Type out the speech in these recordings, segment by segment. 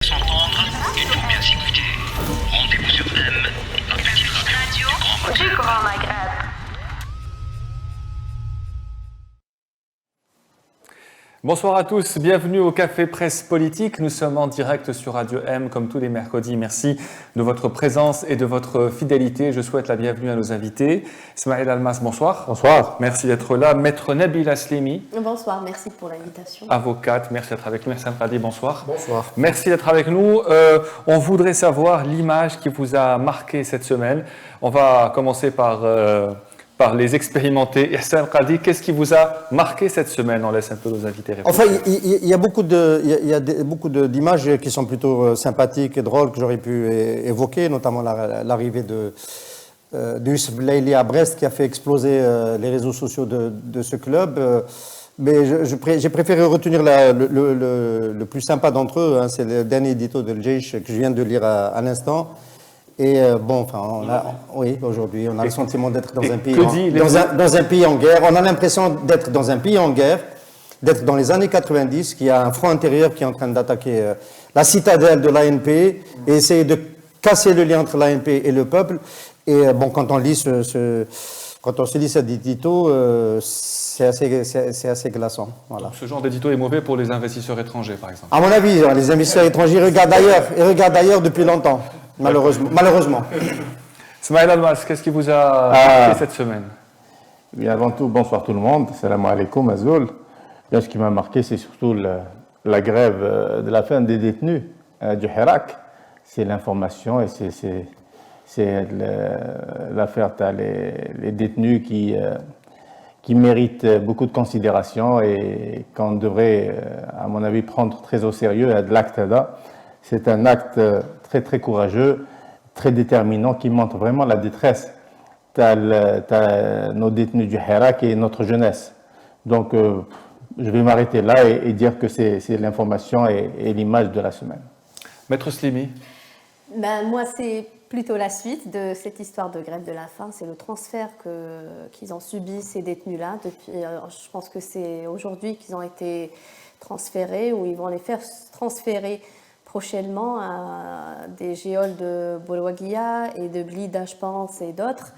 S'entendre, il faut bien s'écouter. Rendez-vous sur M, la petite radio du Grand Maghreb. Bonsoir à tous, bienvenue au Café Presse Politique. Nous sommes en direct sur Radio M comme tous les mercredis. Merci de votre présence et de votre fidélité. Je souhaite la bienvenue à nos invités. Ismaël Almas, bonsoir. Bonsoir. Merci d'être là. Maître Nabila Slimi. Bonsoir, merci pour l'invitation. Avocate, merci d'être avec nous. Merci Radi, bonsoir. Bonsoir. Merci d'être avec nous. On voudrait savoir l'image qui vous a marqué cette semaine. On va commencer par les expérimentés. Ihsan Qadi, qu'est-ce qui vous a marqué cette semaine? On laisse un peu nos invités répondre. Enfin, il y a beaucoup d'images qui sont plutôt sympathiques et drôles que j'aurais pu évoquer, notamment l'arrivée de Youssef Laili à Brest qui a fait exploser les réseaux sociaux de ce club. Mais j'ai préféré retenir le plus sympa d'entre eux, hein, c'est le dernier édito de Jeish que je viens de lire à l'instant. Et aujourd'hui, on a le sentiment d'être dans un pays en guerre. On a l'impression d'être dans un pays en guerre, d'être dans les années 90, qu'il y a un front intérieur qui est en train d'attaquer la citadelle de l'ANP et essayer de casser le lien entre l'ANP et le peuple. Et quand on se lit cet édito, c'est assez glaçant. Voilà. Donc, ce genre d'édito est mauvais pour les investisseurs étrangers, par exemple. À mon avis, les investisseurs étrangers regardent ailleurs depuis longtemps. Malheureusement. Ismaël Almas, qu'est-ce qui vous a marqué cette semaine? Bien, avant tout, bonsoir tout le monde. Salam alaikum, Azoul. Bien, ce qui m'a marqué, c'est surtout la grève de la faim des détenus du Hirak. C'est l'information et c'est l'affaire. Tu as les détenus qui méritent beaucoup de considération et qu'on devrait, à mon avis, prendre très au sérieux. L'acte là, c'est un acte très très courageux, très déterminant, qui montre vraiment la détresse. T'as nos détenus du Hirak et notre jeunesse. Donc, je vais m'arrêter là et dire que c'est l'information et l'image de la semaine. Maître Slimi. Moi, c'est plutôt la suite de cette histoire de grève de la faim. C'est le transfert qu'ils ont subi, ces détenus-là. Je pense que c'est aujourd'hui qu'ils ont été transférés ou ils vont les faire transférer prochainement à des géoles de Bolwaguia et de Blida, je pense, et d'autres.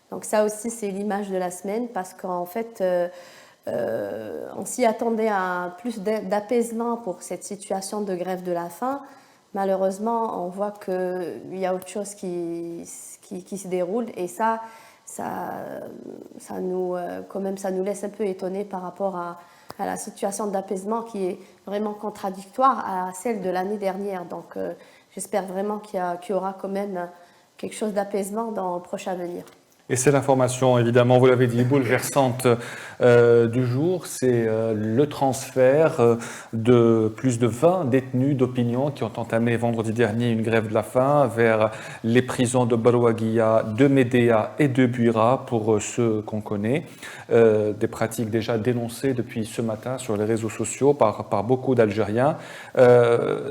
Donc ça aussi, c'est l'image de la semaine parce qu'en fait, on s'y attendait à plus d'apaisement pour cette situation de grève de la faim. Malheureusement, on voit qu'il y a autre chose qui se déroule et ça nous laisse un peu étonnés par rapport à la situation d'apaisement qui est vraiment contradictoire à celle de l'année dernière. Donc, j'espère vraiment qu'il y aura quand même quelque chose d'apaisement dans le prochain avenir. Et c'est l'information, évidemment, vous l'avez dit, bouleversante du jour. C'est le transfert de plus de 20 détenus d'opinion qui ont entamé vendredi dernier une grève de la faim vers les prisons de Bolwaguia, de Médéa et de Buira, pour ceux qu'on connaît. Des pratiques déjà dénoncées depuis ce matin sur les réseaux sociaux par beaucoup d'Algériens.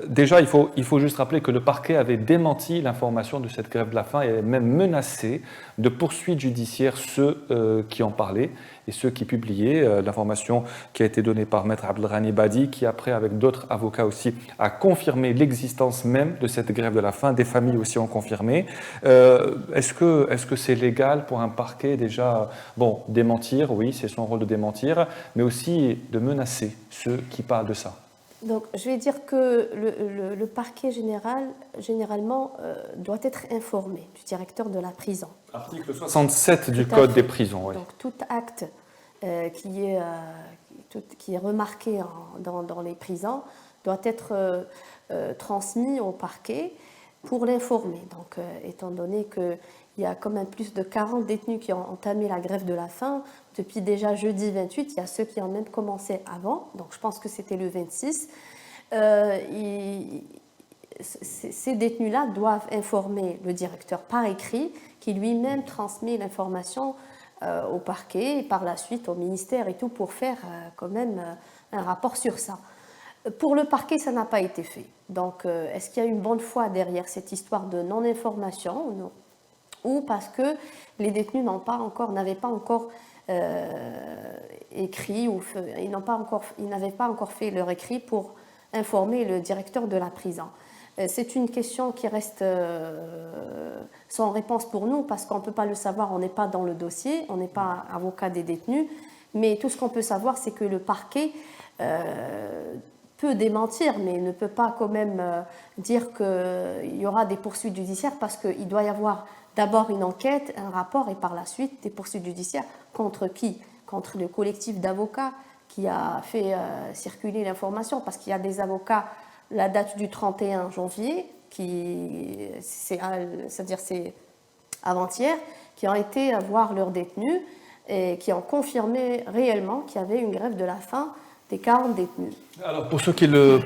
Déjà, il faut juste rappeler que le parquet avait démenti l'information de cette grève de la faim et avait même menacé de poursuite judiciaire ceux qui en parlaient et ceux qui publiaient l'information qui a été donnée par Maître Abdelghani Badi, qui après, avec d'autres avocats aussi, a confirmé l'existence même de cette grève de la faim. Des familles aussi ont confirmé. Est-ce que c'est légal pour un parquet déjà, démentir, oui, c'est son rôle de démentir, mais aussi de menacer ceux qui parlent de ça? Donc, je vais dire que le parquet généralement doit être informé du directeur de la prison. Article 67 du Code des prisons. Oui. Donc, tout acte qui est remarqué dans les prisons doit être transmis au parquet pour l'informer. Donc, étant donné qu'il y a quand même plus de 40 détenus qui ont entamé la grève de la faim, depuis déjà jeudi 28, il y a ceux qui ont même commencé avant, donc je pense que c'était le 26. Ces détenus-là doivent informer le directeur par écrit, qui lui-même transmet l'information au parquet et par la suite au ministère et tout pour faire quand même un rapport sur ça. Pour le parquet, ça n'a pas été fait. Donc, est-ce qu'il y a une bonne foi derrière cette histoire de non-information ou non? Ou parce que les détenus n'avaient pas encore écrit ou ils n'avaient pas encore fait leur écrit pour informer le directeur de la prison. C'est une question qui reste sans réponse pour nous parce qu'on ne peut pas le savoir, on n'est pas dans le dossier, on n'est pas avocat des détenus, mais tout ce qu'on peut savoir, c'est que le parquet peut démentir, mais ne peut pas quand même dire qu'il y aura des poursuites judiciaires parce qu'il doit y avoir d'abord une enquête, un rapport et par la suite des poursuites judiciaires. Contre qui? Contre le collectif d'avocats qui a fait circuler l'information parce qu'il y a des avocats, la date du 31 janvier, c'est-à-dire c'est avant-hier, qui ont été voir leurs détenus et qui ont confirmé réellement qu'il y avait une grève de la faim des 40 détenus. Alors pour ceux qui ne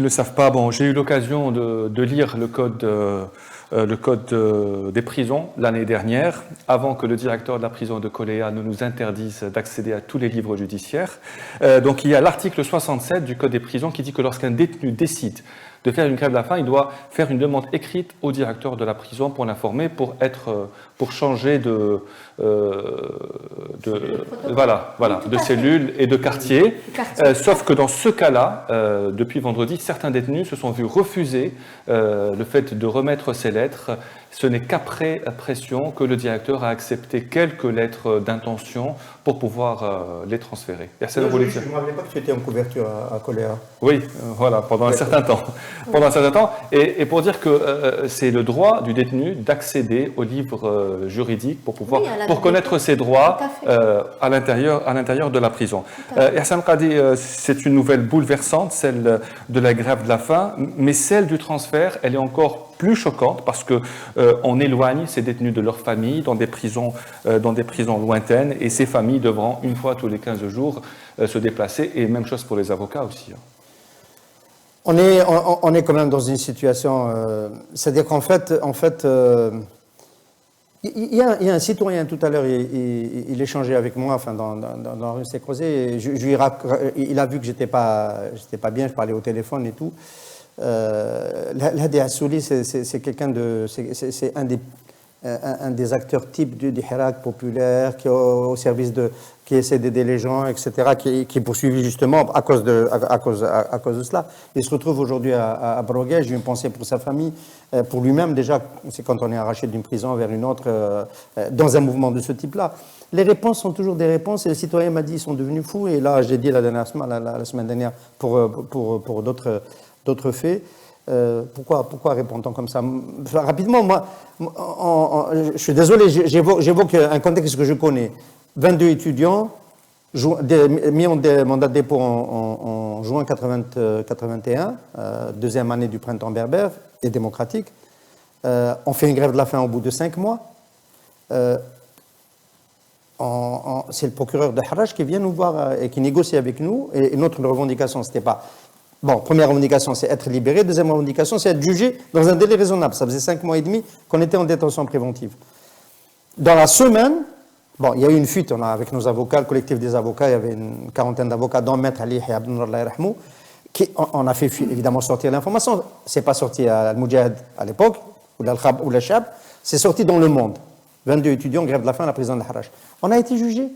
le savent pas, bon, j'ai eu l'occasion de lire le code des prisons l'année dernière, avant que le directeur de la prison de Koléa ne nous interdise d'accéder à tous les livres judiciaires. Donc il y a l'article 67 du code des prisons qui dit que lorsqu'un détenu décide de faire une grève de la faim, il doit faire une demande écrite au directeur de la prison pour l'informer, pour changer de cellule et de quartier. Sauf que dans ce cas-là, depuis vendredi, certains détenus se sont vus refuser le fait de remettre ces lettres. Ce n'est qu'après pression que le directeur a accepté quelques lettres d'intention pour pouvoir les transférer. Je ne me rappelais pas que tu étais en couverture à Koléa. Oui, voilà, pendant un certain temps. Pendant un certain temps. Et pour dire que c'est le droit du détenu d'accéder aux livres juridiques pour pouvoir, pour connaître ses droits à l'intérieur de la prison. Hassam Qadi, c'est une nouvelle bouleversante, celle de la grève de la faim, mais celle du transfert, elle est encore plus choquante parce que on éloigne ces détenus de leurs familles dans des prisons lointaines et ces familles devront une fois tous les 15 jours se déplacer et même chose pour les avocats aussi. On est quand même dans une situation, c'est-à-dire qu'en fait, il y a un citoyen tout à l'heure, il échangeait avec moi, enfin dans la rue Sécrosé, il a vu que j'étais pas bien, je parlais au téléphone et tout. L'Hadi Assouli, c'est quelqu'un c'est un des acteurs types du Hirak populaire qui est au service qui essaie d'aider les gens, etc., qui est poursuivi justement à cause de cela. Il se retrouve aujourd'hui à Broguet. J'ai une pensée pour sa famille, pour lui-même déjà. C'est quand on est arraché d'une prison vers une autre, dans un mouvement de ce type-là. Les réponses sont toujours des réponses. Et le citoyen m'a dit ils sont devenus fous. Et là, j'ai dit la semaine dernière pour d'autres faits. Pourquoi répond-on comme ça? Enfin, rapidement, moi, je suis désolé, j'évoque un contexte que je connais. 22 étudiants mis en mandat de dépôt en juin 81, deuxième année du printemps berbère et démocratique. On fait une grève de la faim au bout de 5 mois. C'est le procureur de Harrach qui vient nous voir et qui négocie avec nous. Et notre revendication, c'était pas... Bon, première revendication, c'est être libéré. Deuxième revendication, c'est être jugé dans un délai raisonnable. Ça faisait 5 mois et demi qu'on était en détention préventive. Dans la semaine, bon, il y a eu une fuite avec nos avocats, le collectif des avocats. Il y avait une quarantaine d'avocats, dont Maître Ali et Abdel Rahmou. On a fait évidemment sortir l'information. C'est pas sorti à Al-Moudjahid à l'époque, ou l'Al-Khab ou l'Achab. C'est sorti dans Le Monde. 22 étudiants, grève de la faim à la prison de Harrach. On a été jugés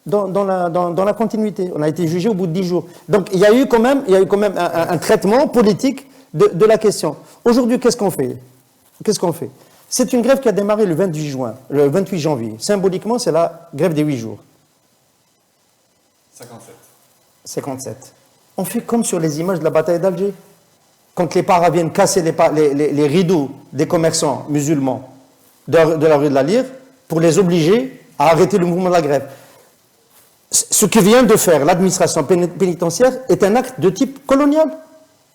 dans la continuité. On a été jugé au bout de 10 jours. Donc il y a eu quand même un traitement politique de la question. Aujourd'hui, qu'est-ce qu'on fait? C'est une grève qui a démarré le 28 janvier. Symboliquement, c'est la grève des 8 jours. 57. On fait comme sur les images de la bataille d'Alger. Quand les paras viennent casser les rideaux des commerçants musulmans de la rue de la Lyre pour les obliger à arrêter le mouvement de la grève. Ce que vient de faire l'administration pénitentiaire est un acte de type colonial.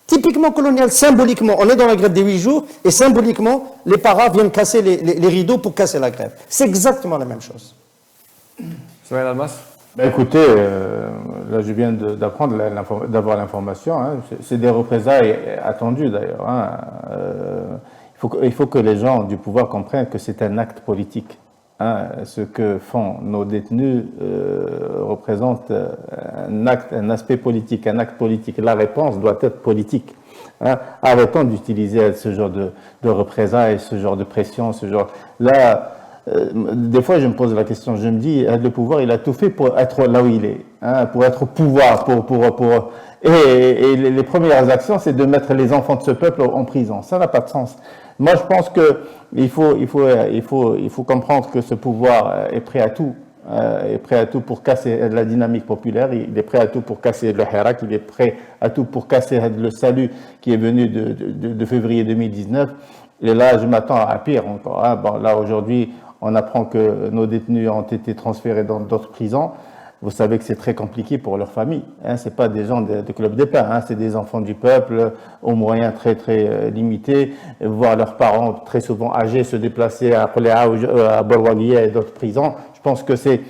Typiquement colonial, symboliquement. On est dans la grève des 8 jours et symboliquement, les paras viennent casser les rideaux pour casser la grève. C'est exactement la même chose. Samuel Almas? Écoutez, là je viens d'avoir l'information. Hein. C'est des représailles attendues d'ailleurs. Hein. Il faut que les gens du pouvoir comprennent que c'est un acte politique. Hein, ce que font nos détenus représente un aspect politique, un acte politique. La réponse doit être politique. Hein. Arrêtons d'utiliser ce genre de représailles, ce genre de pression, ce genre. Là, des fois, je me pose la question, je me dis, le pouvoir, il a tout fait pour être là où il est, hein, pour être au pouvoir, et les premières actions, c'est de mettre les enfants de ce peuple en prison. Ça n'a pas de sens. Moi, je pense qu'il faut comprendre que ce pouvoir est prêt à tout. Est prêt à tout pour casser la dynamique populaire, il est prêt à tout pour casser le Hirak, il est prêt à tout pour casser le salut qui est venu de février 2019. Et là, je m'attends à pire encore. Hein. Bon, là, aujourd'hui, on apprend que nos détenus ont été transférés dans d'autres prisons. Vous savez que c'est très compliqué pour leur famille. Hein. Ce n'est pas des gens de club d'épargne, hein. C'est des enfants du peuple aux moyens très très limités, voir leurs parents très souvent âgés se déplacer à Kholéa ou à Borwaguiya et d'autres prisons. Je pense que c'est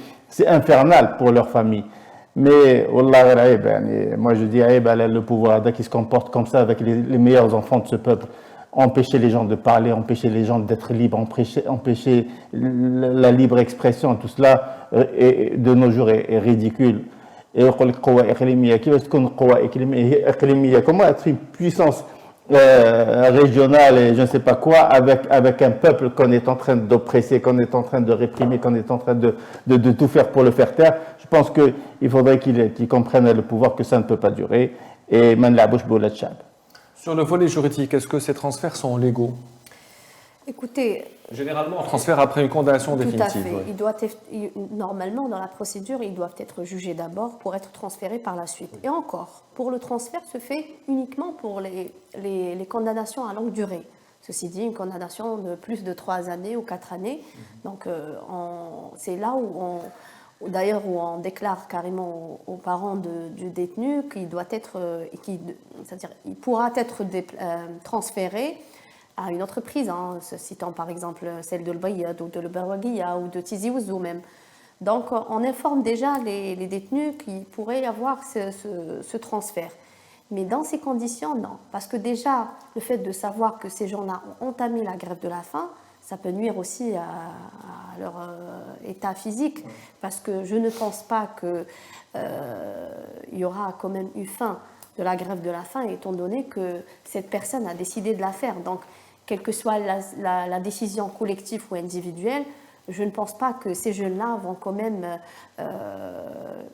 infernal pour leur famille. Mais, Wallah, moi je dis, le pouvoir qui se comporte comme ça avec les meilleurs enfants de ce peuple, empêcher les gens de parler, empêcher les gens d'être libres, empêcher la libre expression, tout cela de nos jours est ridicule. Et comment être une puissance régionale et je ne sais pas quoi avec un peuple qu'on est en train d'oppresser, qu'on est en train de réprimer, qu'on est en train de tout faire pour le faire taire. Je pense qu'il faudrait qu'ils comprennent le pouvoir que ça ne peut pas durer. Et man la bouche boule chab. Sur le volet juridique, est-ce que ces transferts sont légaux? Écoutez, généralement, on transfère après une condamnation définitive. Tout à fait. Oui. Il doit être, normalement, dans la procédure, ils doivent être jugés d'abord pour être transférés par la suite. Et encore, pour le transfert se fait uniquement pour les condamnations à longue durée. Ceci dit, une condamnation de plus de 3 années ou 4 années. Donc, c'est là où d'ailleurs, où on déclare carrément aux parents du détenu qu'il doit être, c'est-à-dire, il pourra être transféré à une autre prise, hein, citant par exemple celle de l'Bayad ou de l'Berwaguiya ou de Tizi Ouzou même. Donc on informe déjà les détenus qu'il pourrait y avoir ce transfert. Mais dans ces conditions, non. Parce que déjà, le fait de savoir que ces gens-là ont entamé la grève de la faim, ça peut nuire aussi à leur état physique. Parce que je ne pense pas qu'il y aura quand même eu fin de la grève de la faim, étant donné que cette personne a décidé de la faire. Donc, quelle que soit la décision collective ou individuelle, je ne pense pas que ces jeunes-là vont quand même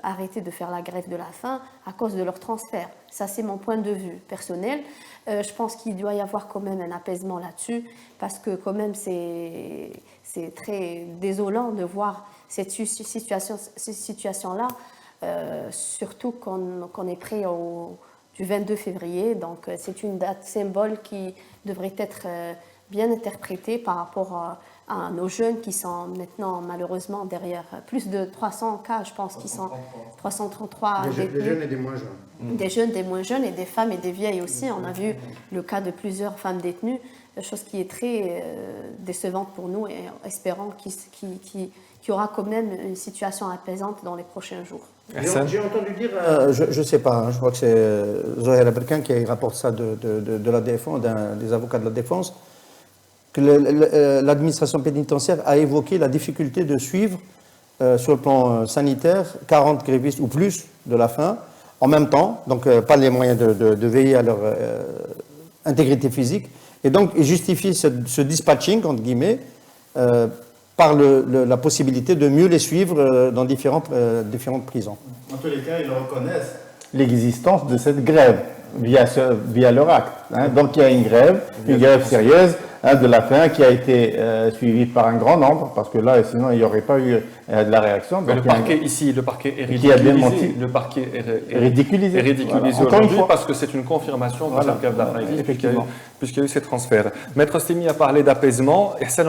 arrêter de faire la grève de la faim à cause de leur transfert. Ça, c'est mon point de vue personnel. Je pense qu'il doit y avoir quand même un apaisement là-dessus, parce que quand même, c'est très désolant de voir cette situation-là, surtout qu'on est près du 22 février. Donc, c'est une date symbole qui devrait être bien interprétée par rapport à nos jeunes qui sont maintenant malheureusement derrière plus de 300 cas, je pense, qui sont 333 des jeunes et des moins jeunes. Des jeunes, des moins jeunes et des femmes et des vieilles aussi. On a vu le cas de plusieurs femmes détenues, chose qui est très décevante pour nous et espérons qu'il y aura quand même une situation apaisante dans les prochains jours. J'ai entendu dire, je ne sais pas, hein, je crois que c'est Zohair Aberkan qui rapporte ça de la défense, des avocats de la défense, que l'administration pénitentiaire a évoqué la difficulté de suivre sur le plan sanitaire 40 grévistes ou plus de la faim en même temps, donc pas les moyens de veiller à leur intégrité physique, et donc ils justifient ce dispatching, entre guillemets, par la possibilité de mieux les suivre dans différentes prisons. En tous les cas, ils reconnaissent l'existence de cette grève via leur acte. Hein. Donc il y a une grève sérieuse de la faim qui a été suivie par un grand nombre, parce que là, sinon, il n'y aurait pas eu de la réaction. Mais donc, le parquet ici, le parquet est qui a bien ridiculisé. menti. Le parquet est ridiculisé. ridiculisé Voilà. aujourd'hui parce que c'est une confirmation de cette grève de la faim existe, puisqu'il y a eu ces transferts. Maître Stimi a parlé d'apaisement, et ça,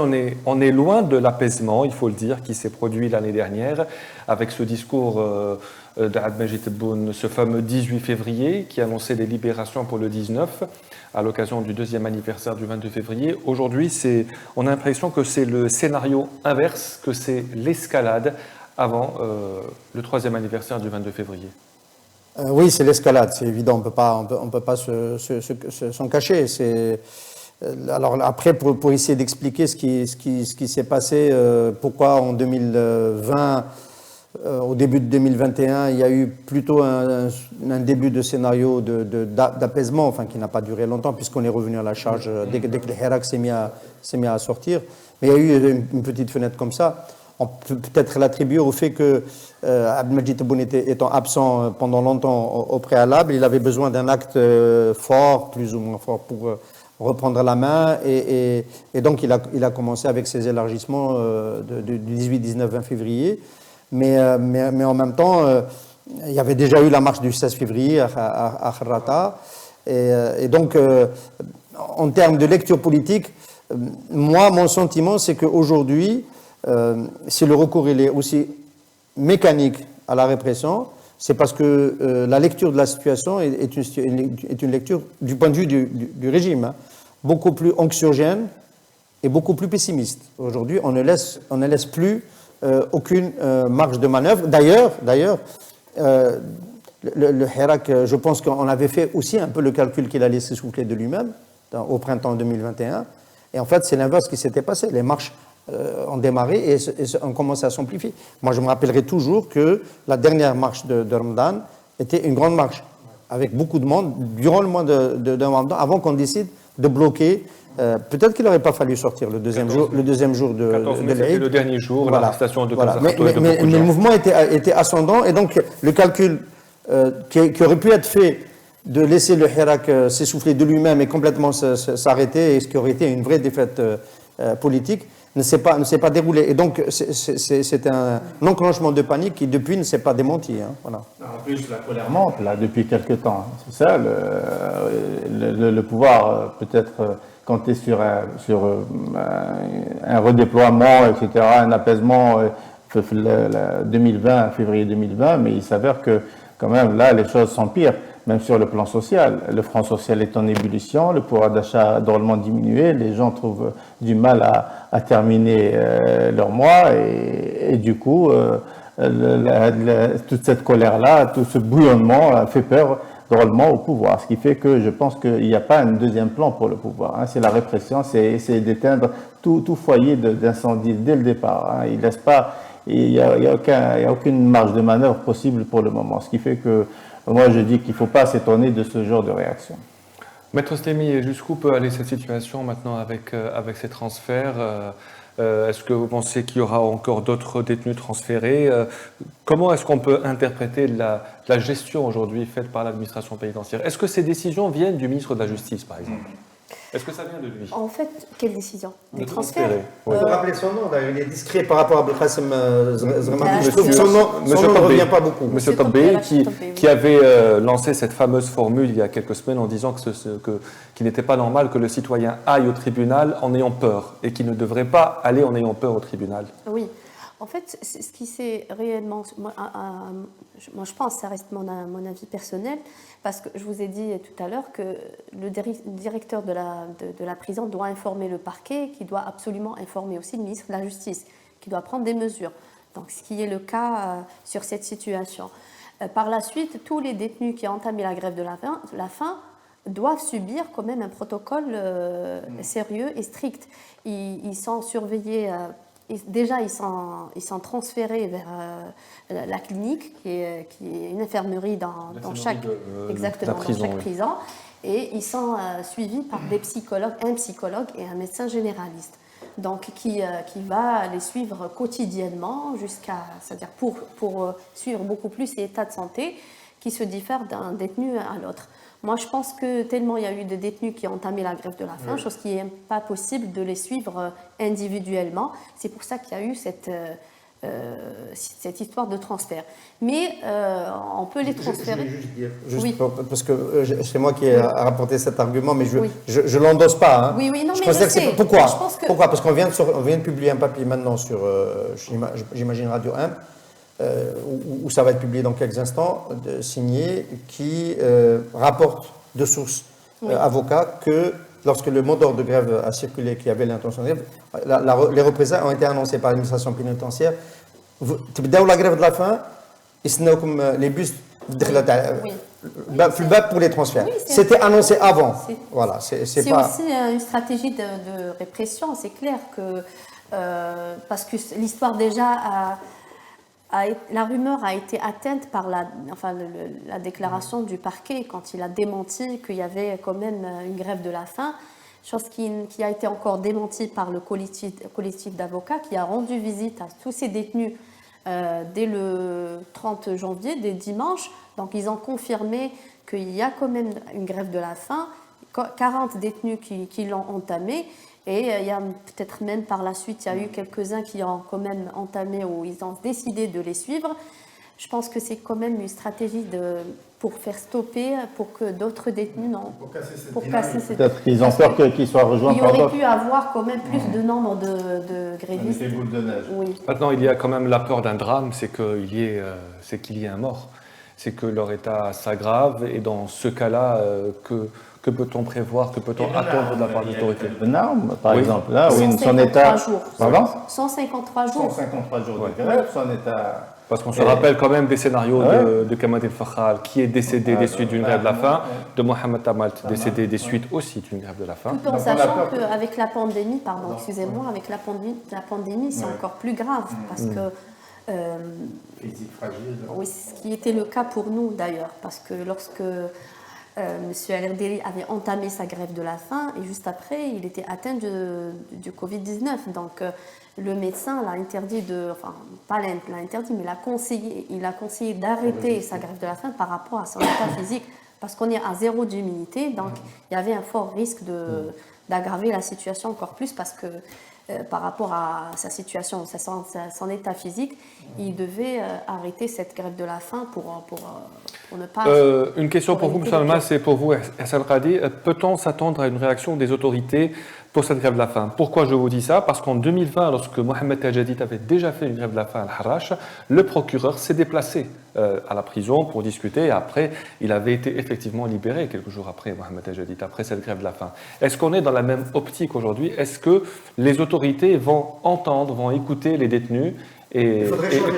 on est loin de l'apaisement, il faut le dire, qui s'est produit l'année dernière, avec ce discours d'Ad Majid Tebboune, ce fameux 18 février, qui annonçait des libérations pour le 19, à l'occasion du 2e anniversaire du 22 février. Aujourd'hui, on a l'impression que c'est le scénario inverse, que c'est l'escalade avant le 3e anniversaire du 22 février. Oui, c'est l'escalade, c'est évident, on ne peut pas s'en cacher. Alors après, pour essayer d'expliquer ce qui s'est passé, pourquoi en 2020, au début de 2021, il y a eu plutôt un début de scénario d'apaisement, enfin qui n'a pas duré longtemps puisqu'on est revenu à la charge dès que le Hirak s'est mis à sortir. Mais il y a eu une petite fenêtre comme ça. On peut peut-être l'attribuer au fait que Abdelmadjid Tebboune étant absent pendant longtemps au préalable, il avait besoin d'un acte fort, plus ou moins fort, pour reprendre la main. Et donc, il a commencé avec ses élargissements du 18, 19, 20 février. Mais en même temps, il y avait déjà eu la marche du 16 février à Kharrata. Et donc, en termes de lecture politique, moi, mon sentiment, c'est qu'aujourd'hui, si le recours il est aussi mécanique à la répression, c'est parce que la lecture de la situation est une lecture du point de vue du régime, hein, beaucoup plus anxiogène et beaucoup plus pessimiste. Aujourd'hui, on ne laisse plus aucune marge de manœuvre. D'ailleurs, le Hirak, je pense qu'on avait fait aussi un peu le calcul qu'il allait s'essouffler de lui-même au printemps 2021. Et en fait, c'est l'inverse qui s'était passé. Les marches ont démarré et ont commencé à s'amplifier. Moi, je me rappellerai toujours que la dernière marche de Ramadan était une grande marche, avec beaucoup de monde, durant le mois de Ramadan, avant qu'on décide de bloquer. Peut-être qu'il n'aurait pas fallu sortir le deuxième jour de 14 mai, c'était le dernier jour, voilà. l'arrestation de Voilà. Kazarto et de Mais beaucoup de le gens. mouvement était ascendant, et donc le calcul qui aurait pu être fait de laisser le Hirak s'essouffler de lui-même et complètement s'arrêter, et ce qui aurait été une vraie défaite politique, ne s'est pas déroulé. Et donc, c'est un enclenchement de panique qui, depuis, ne s'est pas démenti. Hein, voilà. En plus, la colère monte, là, depuis quelque temps. C'est ça, le pouvoir peut-être compter sur un redéploiement, etc., un apaisement 2020, février 2020, mais il s'avère que, quand même, là, les choses s'empirent. Même sur le plan social. Le franc social est en ébullition, le pouvoir d'achat a drôlement diminué, les gens trouvent du mal à terminer leur mois et du coup, toute cette colère-là, tout ce bouillonnement fait peur drôlement au pouvoir. Ce qui fait que je pense qu'il n'y a pas un deuxième plan pour le pouvoir. Hein. C'est la répression, c'est essayer d'éteindre tout foyer d'incendie dès le départ. Hein. Il laisse pas, il n'y a aucune marge de manœuvre possible pour le moment. Ce qui fait que moi, je dis qu'il ne faut pas s'étonner de ce genre de réaction. Maître Slemi, jusqu'où peut aller cette situation maintenant avec ces transferts? Est-ce que vous pensez qu'il y aura encore d'autres détenus transférés? Comment est-ce qu'on peut interpréter la gestion aujourd'hui faite par l'administration pénitentiaire? Est-ce que ces décisions viennent du ministre de la Justice, par exemple? Est-ce que ça vient de lui? En fait, quelle décision? Des De transferts? transférer, oui. Vous rappelez son nom, d'ailleurs, il est discret par rapport à Abdelkassim Zremani. Je trouve que Monsieur- son nom Monsieur ne Tobbé. revient pas beaucoup. Monsieur Monsieur Tobbé, Tobbé, oui. qui avait lancé cette fameuse formule il y a quelques semaines en disant qu'il n'était pas normal que le citoyen aille au tribunal en ayant peur et qu'il ne devrait pas aller en ayant peur au tribunal. Oui. En fait, ce qui s'est réellement... Moi, je pense, ça reste mon avis personnel, parce que je vous ai dit tout à l'heure que le directeur de la prison doit informer le parquet, qui doit absolument informer aussi le ministre de la Justice, qui doit prendre des mesures. Donc, ce qui est le cas sur cette situation. Par la suite, tous les détenus qui ont entamé la grève de la faim doivent subir quand même un protocole sérieux et strict. Ils sont surveillés... Déjà, ils sont transférés vers la clinique, qui est une infirmerie dans chaque prison, et ils sont suivis par des psychologues, un psychologue et un médecin généraliste, donc qui va les suivre quotidiennement c'est-à-dire pour suivre beaucoup plus l'état de santé qui se diffère d'un détenu à l'autre. Moi, je pense que tellement il y a eu de détenus qui ont entamé la grève de la faim, chose qui n'est pas possible de les suivre individuellement. C'est pour ça qu'il y a eu cette histoire de transfert. Mais on peut les transférer. Parce que c'est moi qui ai rapporté cet argument, mais je ne l'endosse pas. Hein. Oui, non, je mais je sais. sais. Pourquoi Je pense que... Pourquoi? Parce qu'on vient de publier un papier maintenant sur, j'imagine, Radio 1, où ça va être publié dans quelques instants, signé, qui rapporte de sources avocats que lorsque le mot d'ordre de grève a circulé, qu'il y avait l'intention de grève, les représailles ont été annoncées par l'administration pénitentiaire. La grève de la faim, comme les bus pour les transferts. Oui, c'était annoncé avant. Voilà, c'est pas... aussi une stratégie de répression, c'est clair que parce que l'histoire déjà la rumeur a été atteinte par la déclaration du parquet quand il a démenti qu'il y avait quand même une grève de la faim, chose qui a été encore démentie par le collectif d'avocats qui a rendu visite à tous ces détenus dès le 30 janvier, dès dimanche. Donc ils ont confirmé qu'il y a quand même une grève de la faim, 40 détenus qui l'ont entamée. Et il y a peut-être même par la suite, il y a eu quelques-uns qui ont quand même entamé ou ils ont décidé de les suivre. Je pense que c'est quand même une stratégie pour faire stopper, pour que d'autres détenus Pour casser cette Peut-être qu'ils ont peur qu'ils soient rejoints il y par aurait d'autres. pu avoir quand même plus de nombre de grévistes. Des boules de neige. Oui. Maintenant, il y a quand même la peur d'un drame, c'est qu'il y ait un mort. C'est que leur état s'aggrave et dans ce cas-là, que peut-on prévoir, que peut-on attendre de la part des autorités? Une arme, par Oui. exemple, là, où son 153 état. jours. Pardon 153 jours. 153 jours de grève, son état. Parce qu'on se rappelle quand même des scénarios Ouais. de Kamal El Fakhal, qui est décédé des suites d'une grève de la faim, de Mohamed Tamalt, décédé des suites aussi d'une grève de la faim. Tout en Donc, on a sachant peur que- qu'avec la pandémie, avec la pandémie, c'est encore plus grave parce que Physique fragile. oui, c'est ce qui était le cas pour nous d'ailleurs, parce que lorsque M. El-Erdeli avait entamé sa grève de la faim et juste après, il était atteint du Covid-19. Donc le médecin l'a interdit pas l'a interdit, mais il a conseillé d'arrêter sa grève de la faim par rapport à son état physique, parce qu'on est à zéro d'humidité, donc il y avait un fort risque d'aggraver la situation encore plus, parce que par rapport à sa situation, son état physique, il devait arrêter cette grève de la faim pour ne pas... Une question pour vous, M. Alma, c'est pour vous, Hassan Qadi. Peut-on s'attendre à une réaction des autorités pour cette grève de la faim? Pourquoi je vous dis ça? Parce qu'en 2020, lorsque Mohamed Tajadid avait déjà fait une grève de la faim à Al-Harrach, le procureur s'est déplacé à la prison pour discuter et après, il avait été effectivement libéré quelques jours après, Mohamed Tajadid, après cette grève de la faim. Est-ce qu'on est dans la même optique aujourd'hui? Est-ce que les autorités vont entendre, vont écouter les détenus et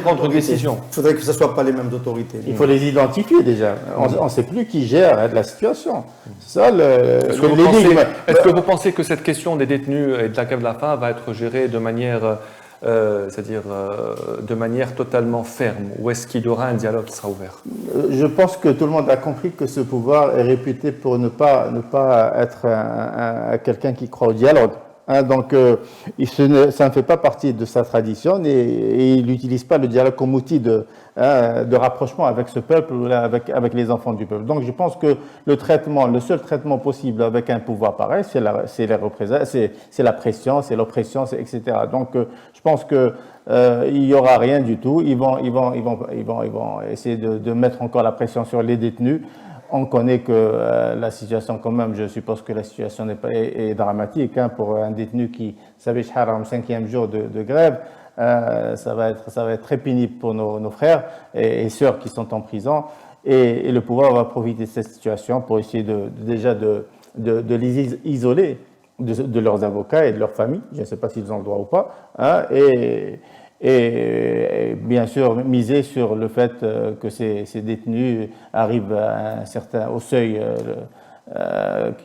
prendre une décision? Il faudrait que ce ne soient pas les mêmes autorités. Il faut les identifier déjà. On ne sait plus qui gère la situation. C'est ça Est-ce que, l'énigme. est-ce que vous pensez que cette question des détenus et de la grève de la faim va être gérée de manière, de manière totalement ferme, ou est-ce qu'il y aura un dialogue qui sera ouvert? Je pense que tout le monde a compris que ce pouvoir est réputé pour ne pas être quelqu'un qui croit au dialogue. Donc, ça ne fait pas partie de sa tradition et il n'utilise pas le dialogue comme outil de rapprochement avec ce peuple ou avec les enfants du peuple. Donc, je pense que le seul traitement possible avec un pouvoir pareil, c'est les représailles, c'est la pression, c'est l'oppression, etc. Donc, je pense que il n'y aura rien du tout. Ils vont essayer de mettre encore la pression sur les détenus. On connaît que la situation, quand même, je suppose que la situation est dramatique pour un détenu qui savait au 5e jour de grève. Ça va être très pénible pour nos frères et sœurs qui sont en prison. Et le pouvoir va profiter de cette situation pour essayer de les isoler de leurs avocats et de leurs familles. Je ne sais pas s'ils ont le droit ou pas. Et bien sûr miser sur le fait que ces détenus arrivent au seuil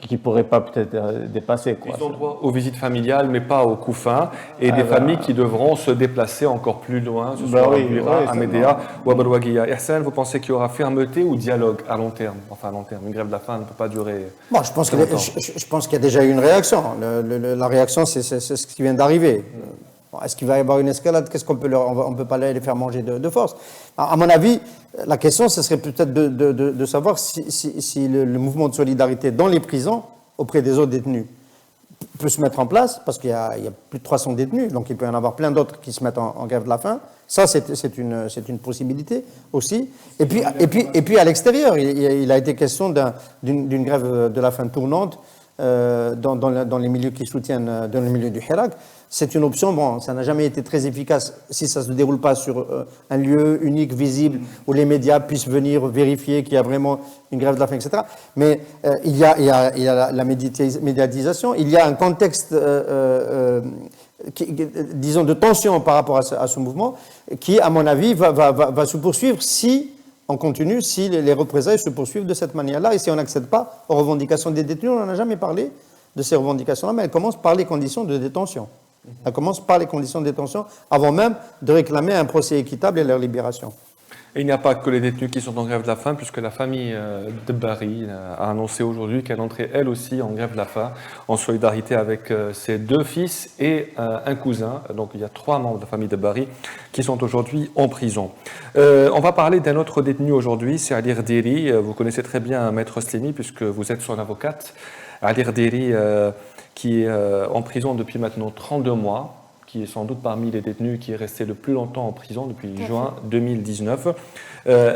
qui ne pourrait pas peut-être dépasser. Ils ont droit aux visites familiales, mais pas aux couffins, et des familles qui devront se déplacer encore plus loin, ce soit à Buira, à Médéa ou à Balouaguia. Hassan, vous pensez qu'il y aura fermeté ou dialogue à long terme? Enfin, à long terme, une grève de la faim ne peut pas durer. Bon, je pense qu'il y a déjà eu une réaction. La réaction, c'est ce qui vient d'arriver. Est-ce qu'il va y avoir une escalade? Qu'est-ce qu'on peut on ne peut pas les faire manger de force. À mon avis, la question, ce serait peut-être de savoir si le mouvement de solidarité dans les prisons, auprès des autres détenus, peut se mettre en place, parce qu'il y a plus de 300 détenus, donc il peut y en avoir plein d'autres qui se mettent en grève de la faim. Ça, c'est une possibilité aussi. Et puis à l'extérieur, il a été question d'une grève de la faim tournante dans les milieux qui soutiennent, dans le milieu du Hirak. C'est une option, bon, ça n'a jamais été très efficace si ça ne se déroule pas sur un lieu unique, visible, où les médias puissent venir vérifier qu'il y a vraiment une grève de la faim, etc. Mais il y a la médiatisation, il y a un contexte, disons, de tension par rapport à ce mouvement, qui, à mon avis, va se poursuivre si on continue, si les représailles se poursuivent de cette manière-là, et si on n'accède pas aux revendications des détenus. On n'en a jamais parlé de ces revendications-là, mais elles commencent par les conditions de détention. Ça commence par les conditions de détention, avant même de réclamer un procès équitable et leur libération. Et il n'y a pas que les détenus qui sont en grève de la faim, puisque la famille de Bari a annoncé aujourd'hui qu'elle entrait elle aussi en grève de la faim, en solidarité avec ses 2 fils et un cousin. Donc il y a 3 membres de la famille de Bari qui sont aujourd'hui en prison. On va parler d'un autre détenu aujourd'hui, c'est Ali Rdiri. Vous connaissez très bien Maître Slimi, puisque vous êtes son avocate. Ali Rdiri, qui est en prison depuis maintenant 32 mois, qui est sans doute parmi les détenus qui est resté le plus longtemps en prison depuis juin 2019.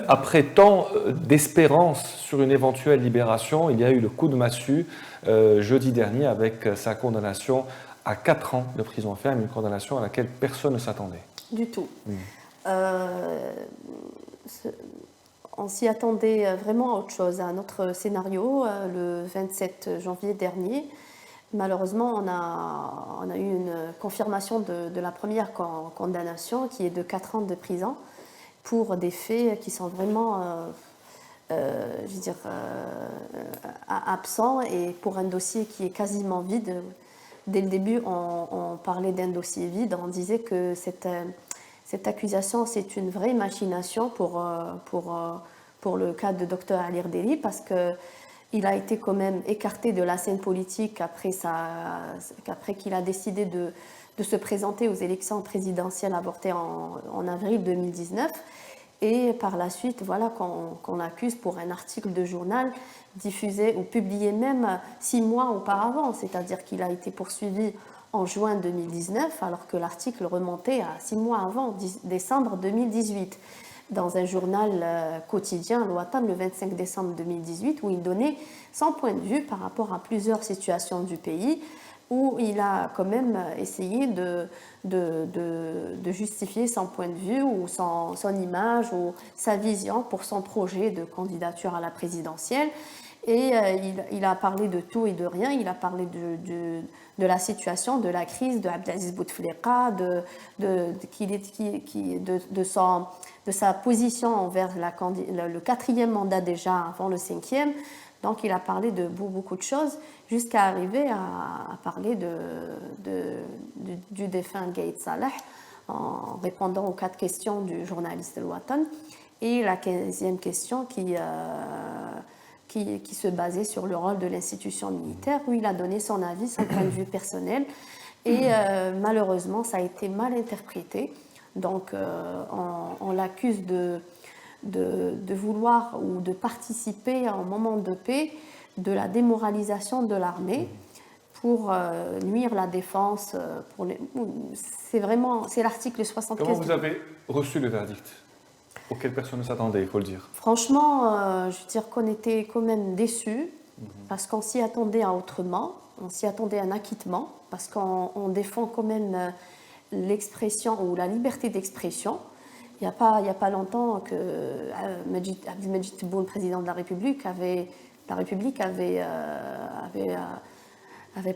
Après tant d'espérance sur une éventuelle libération, il y a eu le coup de massue jeudi dernier avec sa condamnation à 4 ans de prison ferme, une condamnation à laquelle personne ne s'attendait. Du tout. On s'y attendait vraiment à autre chose, à un autre scénario. Le 27 janvier dernier, malheureusement, on a eu une confirmation de la première condamnation, qui est de 4 ans de prison, pour des faits qui sont vraiment, absents, et pour un dossier qui est quasiment vide. Dès le début, on parlait d'un dossier vide, on disait que cette accusation, c'est une vraie machination pour le cas de Dr Ali Rdiri, parce qu'il a été quand même écarté de la scène politique après qu'il a décidé de se présenter aux élections présidentielles avortées en avril 2019. Et par la suite, voilà qu'on l'accuse pour un article de journal diffusé ou publié même 6 mois auparavant. C'est-à-dire qu'il a été poursuivi en juin 2019, alors que l'article remontait à 6 mois avant, décembre 2018, dans un journal quotidien, Al-Watan, le 25 décembre 2018, où il donnait son point de vue par rapport à plusieurs situations du pays, où il a quand même essayé de justifier son point de vue ou son image ou sa vision pour son projet de candidature à la présidentielle. Et il a parlé de tout et de rien. Il a parlé de la situation, de la crise de Abdelaziz Bouteflika, de sa position envers le 4e mandat déjà avant le 5e. Donc il a parlé de beaucoup de choses, jusqu'à arriver à parler du défunt Gaïd Salah, en répondant aux 4 questions du journaliste Al-Watan, et la 15e question qui se basait sur le rôle de l'institution militaire, où il a donné son avis, son point de vue personnel, et malheureusement ça a été mal interprété. Donc on l'accuse de vouloir ou de participer à un moment de paix de la démoralisation de l'armée pour nuire la défense. C'est l'article 75. Comment vous avez reçu le verdict, auquel personne ne s'attendait, il faut le dire? Franchement, je veux dire qu'on était quand même déçus, parce qu'on s'y attendait à autrement, on s'y attendait à un acquittement, parce qu'on défend quand même l'expression ou la liberté d'expression. Il n'y a pas longtemps que Abdelmajid Tebboune, président de la République, avait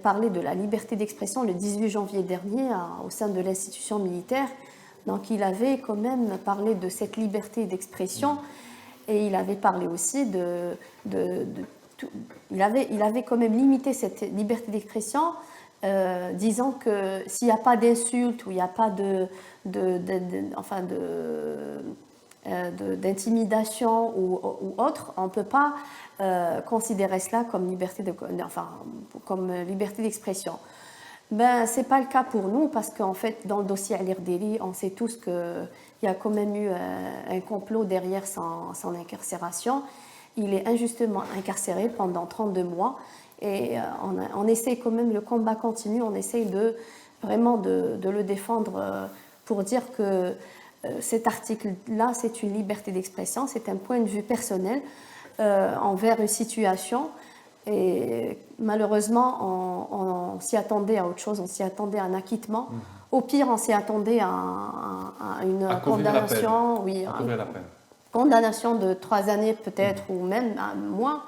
parlé de la liberté d'expression le 18 janvier dernier au sein de l'institution militaire. Donc il avait quand même parlé de cette liberté d'expression, et il avait parlé aussi il avait quand même limité cette liberté d'expression, disant que s'il n'y a pas d'insulte ou il n'y a pas d'intimidation ou autre, on ne peut pas considérer cela comme liberté d'expression. Ben, ce n'est pas le cas pour nous, parce qu'en fait, dans le dossier Ali Rdiri, on sait tous qu'il y a quand même eu un complot derrière son incarcération. Il est injustement incarcéré pendant 32 mois, et on essaie quand même, le combat continue, on essaie vraiment de le défendre pour dire que cet article-là, c'est une liberté d'expression, c'est un point de vue personnel envers une situation. Et malheureusement, on s'y attendait à autre chose, on s'y attendait à un acquittement. Au pire, on s'y attendait à une condamnation, condamnation de 3 années peut-être, ou même moins,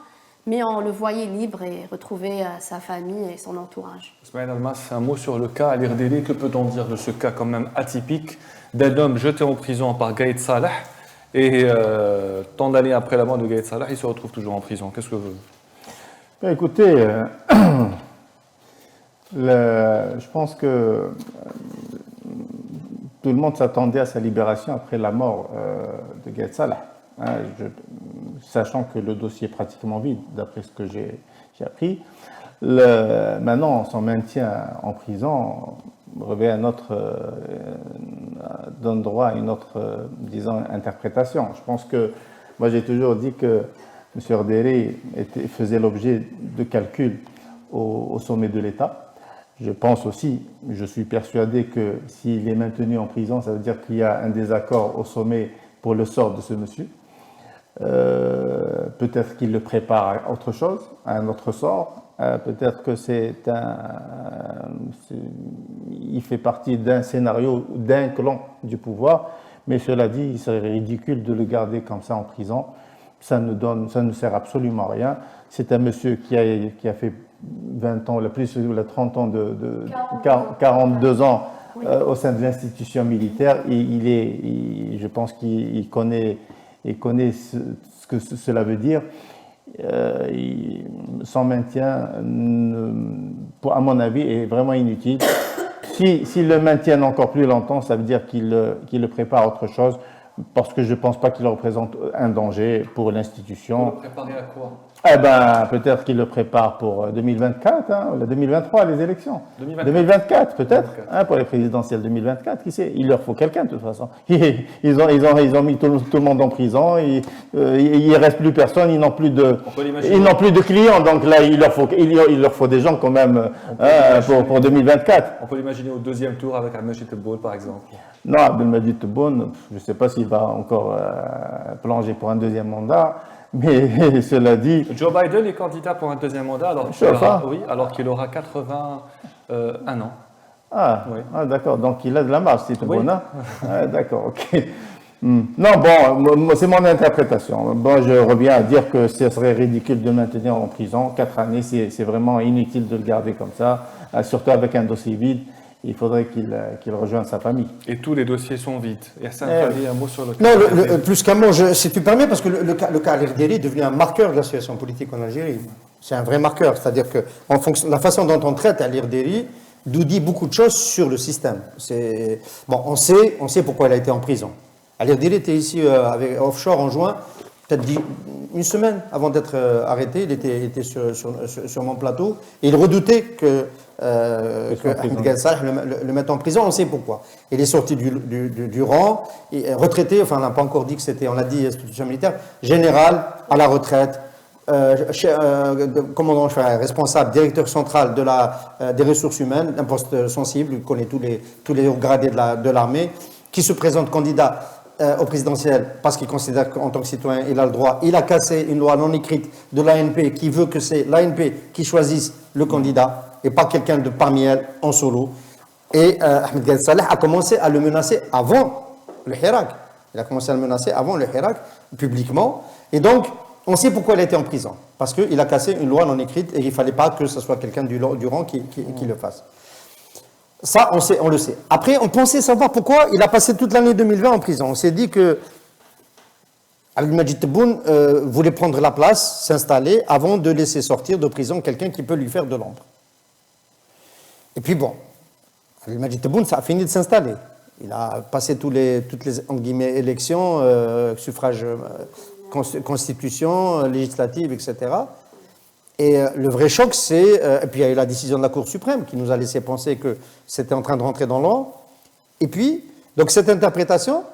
mais on le voyait libre et retrouver sa famille et son entourage. Ismaël Almas, un mot sur le cas Ali Rdiri. Que peut-on dire de ce cas quand même atypique d'un homme jeté en prison par Gaïd Salah, et tant d'années après la mort de Gaïd Salah, il se retrouve toujours en prison? Qu'est-ce que vous... Écoutez, Je pense que tout le monde s'attendait à sa libération après la mort de Gaël Salah, hein, sachant que le dossier est pratiquement vide, d'après ce que j'ai appris. Maintenant, son maintien en prison revêt donne droit à une autre, disons, interprétation. Je pense que, moi j'ai toujours dit que M. Erderi faisait l'objet de calculs au sommet de l'État. Je pense aussi, je suis persuadé que s'il est maintenu en prison, ça veut dire qu'il y a un désaccord au sommet pour le sort de ce monsieur. Peut-être qu'il le prépare à autre chose, à un autre sort. Peut-être que il fait partie d'un scénario, d'un clan du pouvoir. Mais cela dit, il serait ridicule de le garder comme ça en prison. Ça ne sert absolument à rien. C'est un monsieur qui a fait 20 ans, plus de 30 ans, 42 ans au sein de l'institution militaire. Je pense qu'il connaît ce que cela veut dire. Son maintien, à mon avis, est vraiment inutile. S'il le maintiennent encore plus longtemps, ça veut dire qu'il le prépare à autre chose, parce que je ne pense pas qu'il représente un danger pour l'institution. Pour le préparer à quoi? Eh ben, peut-être qu'il le prépare pour 2024, hein, 2023, les élections. 2024, peut-être, hein, pour les présidentielles 2024, qui sait? Il leur faut quelqu'un, de toute façon. Ils ont mis tout le monde en prison, il ne reste plus personne, ils n'ont plus de clients, donc là, il leur faut des gens quand même pour 2024. On peut l'imaginer au deuxième tour avec Abdelmajid Tebboune, par exemple. Non, Abdelmajid Tebboune, je ne sais pas s'il va encore plonger pour un deuxième mandat. Mais cela dit... Joe Biden est candidat pour un deuxième mandat alors qu'il aura 81 ans. Ah, oui. D'accord, donc il a de la marge, c'est tout oui. bon, hein? D'accord, ok. Non, bon, c'est mon interprétation. Bon, je reviens à dire que ce serait ridicule de le maintenir en prison. 4 années, c'est vraiment inutile de le garder comme ça, surtout avec un dossier vide. Il faudrait qu'il rejoigne sa famille. Et tous les dossiers sont vides. Et ça un mot sur le cas. Non, plus qu'un mot, si tu permets, parce que le cas Erderi est devenu un marqueur de la situation politique en Algérie. C'est un vrai marqueur. C'est-à-dire que la façon dont on traite Erderi nous dit beaucoup de choses sur le système. Bon, on sait pourquoi il a été en prison. Erderi était ici offshore en juin, peut-être une semaine avant d'être arrêté. Il était sur mon plateau. Et il redoutait que Ahmed Gaël Salah le mette en prison, on sait pourquoi. Il est sorti du rang, retraité, enfin on n'a pas encore dit que c'était, on a dit institution militaire, général à la retraite, commandant responsable, directeur central des ressources humaines, un poste sensible, il connaît tous les hauts gradés de l'armée, qui se présente candidat au présidentiel parce qu'il considère qu'en tant que citoyen il a le droit. Il a cassé une loi non écrite de l'ANP qui veut que c'est l'ANP qui choisisse le candidat et pas quelqu'un de parmi elles en solo. Et Ahmed Gaël Salah a commencé à le menacer avant le Hirak. Il a commencé à le menacer avant le Hirak, publiquement. Et donc, on sait pourquoi il a été en prison. Parce qu'il a cassé une loi non écrite et il ne fallait pas que ce soit quelqu'un du rang qui le fasse. Ça, on le sait. Après, on pensait savoir pourquoi il a passé toute l'année 2020 en prison. On s'est dit que Abdelmajid Tebboune voulait prendre la place, s'installer, avant de laisser sortir de prison quelqu'un qui peut lui faire de l'ombre. Et puis bon, Abdelmajid Tebboune, ça a fini de s'installer. Il a passé toutes les entre guillemets, élections, suffrage, constitution, législative, etc. Et le vrai choc, c'est... et puis il y a eu la décision de la Cour suprême qui nous a laissé penser que c'était en train de rentrer dans l'ordre. Et puis, donc cette interprétation,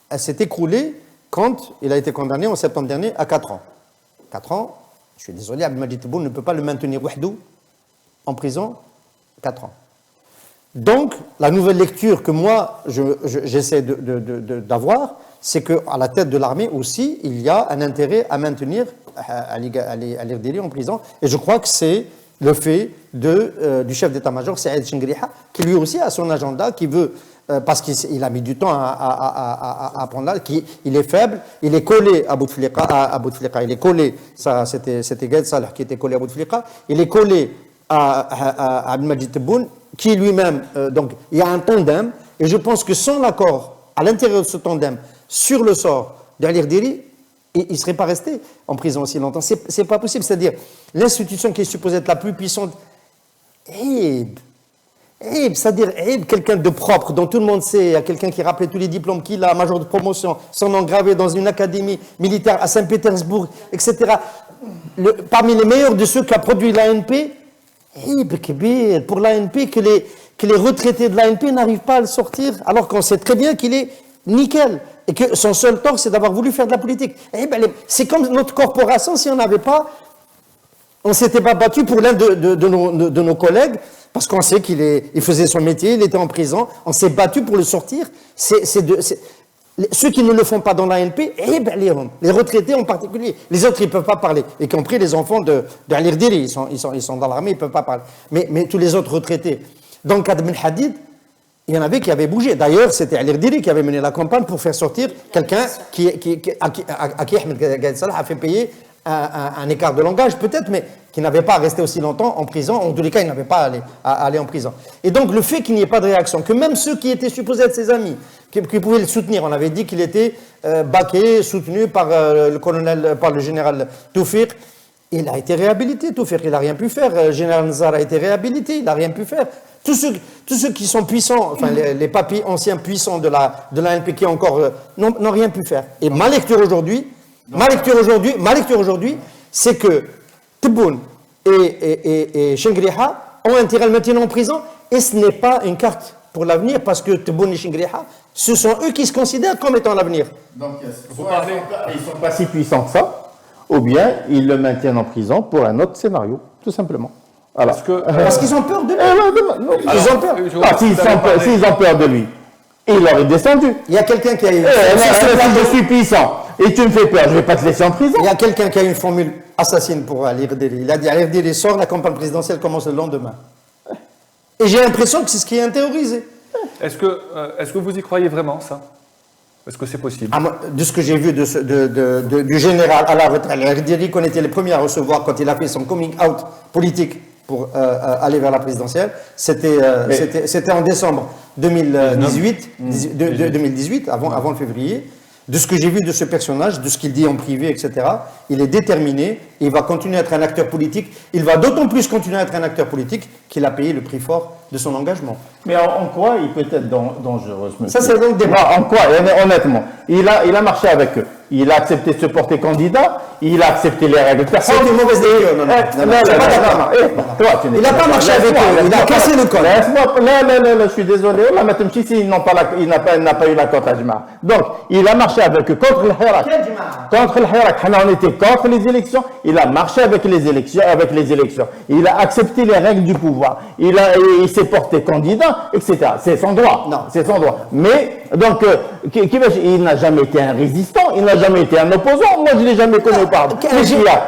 elle s'est écroulée quand il a été condamné en septembre dernier à 4 ans. 4 ans, je suis désolé, Abdelmajid Tebboune ne peut pas le maintenir wahdou en prison 4 ans. Donc, la nouvelle lecture que moi, j'essaie d'avoir, c'est qu'à la tête de l'armée aussi, il y a un intérêt à maintenir Ali Erderi en prison. Et je crois que c'est le fait du chef d'état-major, Saïd Chengriha, qui lui aussi a son agenda, qui veut, parce qu'il a mis du temps à prendre là, il est faible, il est collé à Bouteflika, il est collé, c'était Gaël Salah qui était collé à Bouteflika, il est collé à Abdelmajid Tebboune, qui lui-même, donc il y a un tandem, et je pense que sans l'accord à l'intérieur de ce tandem sur le sort d'Ali Erderi, il ne serait pas resté en prison aussi longtemps. C'est pas possible, c'est-à-dire l'institution qui est supposée être la plus puissante Aïb. Aïb, c'est-à-dire Aïb, quelqu'un de propre, dont tout le monde sait, il y a quelqu'un qui rappelait tous les diplômes qu'il a, major de promotion, son nom gravé dans une académie militaire à Saint-Pétersbourg, etc. Parmi les meilleurs de ceux qu'a produit l'ANP, Aïb, Kébir, pour l'ANP, que les retraités de l'ANP n'arrivent pas à le sortir, alors qu'on sait très bien qu'il est nickel. Et que son seul tort, c'est d'avoir voulu faire de la politique. C'est comme notre corporation, si on n'avait pas, on ne s'était pas battu pour l'un de nos collègues, parce qu'on sait il faisait son métier, il était en prison, on s'est battu pour le sortir. Ceux qui ne le font pas dans l'ANP, les retraités en particulier, les autres ils ne peuvent pas parler, y compris les enfants de Alir Diri, ils sont dans l'armée, ils ne peuvent pas parler. Mais tous les autres retraités, dans le cas de Ben Hadid, il y en avait qui avaient bougé. D'ailleurs, c'était Alir Diri qui avait mené la campagne pour faire sortir quelqu'un à qui Ahmed Gaïd Salah a fait payer un écart de langage peut-être, mais qui n'avait pas à rester aussi longtemps en prison. En tous les cas, il n'avait pas à aller en prison. Et donc, le fait qu'il n'y ait pas de réaction, que même ceux qui étaient supposés être ses amis, qui pouvaient le soutenir, on avait dit qu'il était baqué, soutenu par le général Toufiq, il a été réhabilité. Toufiq, il n'a rien pu faire. Le général Nzar a été réhabilité, il n'a rien pu faire. Tous ceux qui sont puissants, enfin les papis anciens puissants de l'ANP qui encore n'ont rien pu faire. Et ma lecture aujourd'hui, c'est que Tebboune et Chengriha ont intérêt à le maintenir en prison, et ce n'est pas une carte pour l'avenir, parce que Tebboune et Chengriha, ce sont eux qui se considèrent comme étant l'avenir. Donc, soit ils ne sont pas si puissants que ça, ou bien ils le maintiennent en prison pour un autre scénario, tout simplement. Voilà. Parce qu'ils ont peur de lui. Ils ont peur. S'ils ont peur de lui, il aurait descendu. Il y a quelqu'un qui a une... je suis puissant et tu me fais peur, je ne vais pas te laisser en prison. Il y a quelqu'un qui a une formule assassine pour Alir Diri. Il a dit Alir Diri sort, la campagne présidentielle commence le lendemain. Et j'ai l'impression que c'est ce qui est intériorisé. Est-ce que vous y croyez vraiment, ça? Est-ce que c'est possible? De ce que j'ai vu du général à la retraite, Alir Diri, qu'on était les premiers à recevoir quand il a fait son coming out politique pour aller vers la présidentielle, c'était en décembre 2018, avant le février. De ce que j'ai vu de ce personnage, de ce qu'il dit en privé, etc., il est déterminé, il va continuer à être un acteur politique. Il va d'autant plus continuer à être un acteur politique qu'il a payé le prix fort de son engagement. Mais en quoi il peut être dangereux, monsieur? Ça, c'est donc des débat. En quoi, honnêtement? Il a marché avec eux. Il a accepté de se porter candidat. Il a accepté les règles. C'est une mauvaise lecture. Non. Il n'a pas marché avec eux. Il a cassé le code. Je suis désolé. Il n'a pas eu l'accord Tajma. Donc, il a marché avec eux contre le Hirak. Contre le Hirak. On était contre les élections. Il a marché avec les élections. Il a accepté les règles du pouvoir. Il s'est porté candidat, etc. C'est son droit. Non. C'est son droit. Mais, donc, il n'a jamais été un résistant. Il n'a jamais été un opposant. Moi, je ne l'ai jamais connu. Un général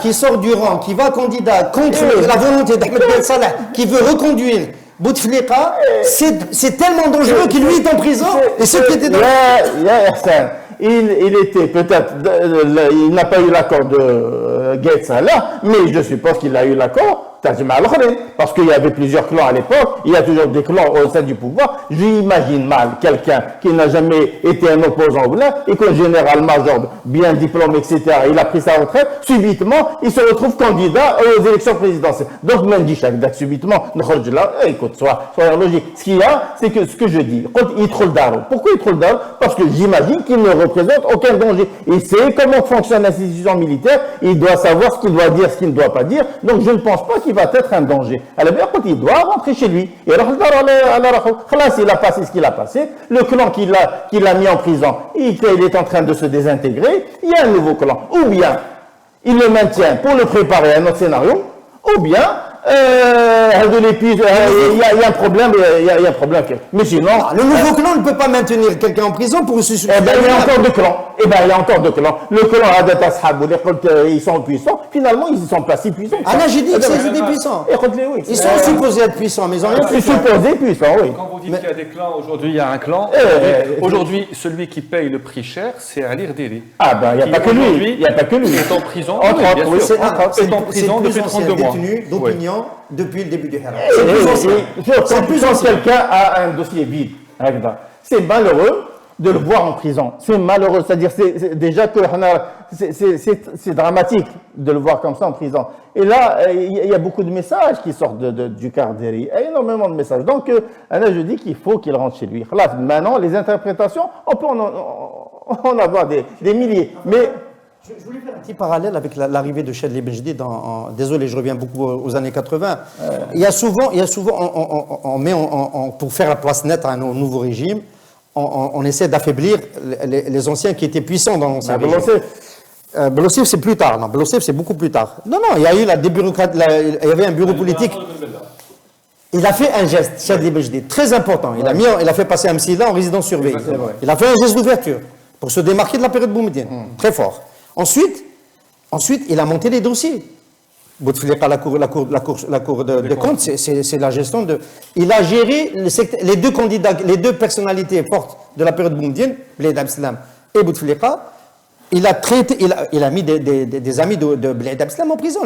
qui sort du rang, qui va candidat contre la volonté d'Ahmed Ben Salah, qui veut reconduire Bouteflika, c'est tellement dangereux qu'il lui est en prison. Et ceux qui étaient dans... Il était peut-être, il n'a pas eu l'accord de Gaïd Salah, mais je suppose qu'il a eu l'accord Tajma al-Khalil, parce qu'il y avait plusieurs clans à l'époque, il y a toujours des clans au sein du pouvoir. J'imagine mal quelqu'un qui n'a jamais été un opposant ou là, et qu'un général-major bien diplômé, etc., il a pris sa retraite, subitement, il se retrouve candidat aux élections présidentielles. Donc, même dit chaque date, subitement, écoute, soyons logique. Ce qu'il y a, c'est que ce que je dis, il troll d'arbre. Pourquoi il troll d'arbre? Parce que j'imagine qu'il ne représente aucun danger. Il sait comment fonctionne l'institution militaire, il doit savoir ce qu'il doit dire, ce qu'il ne doit pas dire, donc je ne pense pas qu'il va être un danger. Alors, il doit rentrer chez lui. Et il a passé ce qu'il a passé. Le clan qu'il a mis en prison, il est en train de se désintégrer. Il y a un nouveau clan. Ou bien, il le maintient pour le préparer à un autre scénario, ou bien, il y a un problème, il y a un problème. Mais sinon... Le nouveau clan ne peut pas maintenir quelqu'un en prison pour se succéder. Il y a encore deux clans. Il y a encore deux clans. Le clan Adat Ashab, ils sont puissants. Finalement, ils ne sont pas si puissants. Ah là, j'ai dit que c'est des puissants. Ils sont supposés être puissants, mais ils ont rien fait. Ils sont supposés puissants, oui. Quand vous dites qu'il y a des clans, aujourd'hui, il y a un clan. Aujourd'hui, celui qui paye le prix cher, c'est Alir Diri. Ah ben, il n'y a pas que lui. Il n'y a pas que lui. Il est en prison. C'est en prison depuis 32 mois. Détenu d'opinion depuis le début du Hirak. C'est plus ancien. Quelqu'un a un dossier vide. C'est malheureux. de le voir en prison. C'est malheureux, c'est-à-dire déjà que c'est dramatique de le voir comme ça en prison. Et là, il y a beaucoup de messages qui sortent du Karderi, énormément de messages. Donc, là, je dis qu'il faut qu'il rentre chez lui. Là, maintenant, les interprétations, on peut en avoir des milliers. Mais je voulais faire un petit parallèle avec l'arrivée de Chadli Benjdi désolé, je reviens beaucoup aux années 80. Il y a souvent pour faire la place nette à un nouveau régime, on essaie d'affaiblir les anciens qui étaient puissants dans l'ancien régime. Belossif, c'est plus tard. Non, Belossif, c'est beaucoup plus tard. Non, il y a eu il y avait un bureau politique. Il a fait un geste, Chadli Benjdi, très important. Il a fait passer Amsila en résidence surveillée. Il a fait un geste d'ouverture pour se démarquer de la période Boumediene. Très fort. Ensuite, il a monté les dossiers. Bouteflika, la cour de compte, c'est la gestion de. Il a géré les deux candidats, les deux personnalités fortes de la période Boumediene, Bled Abdeslam et Bouteflika. Il a mis des amis de Bled Abdeslam en prison,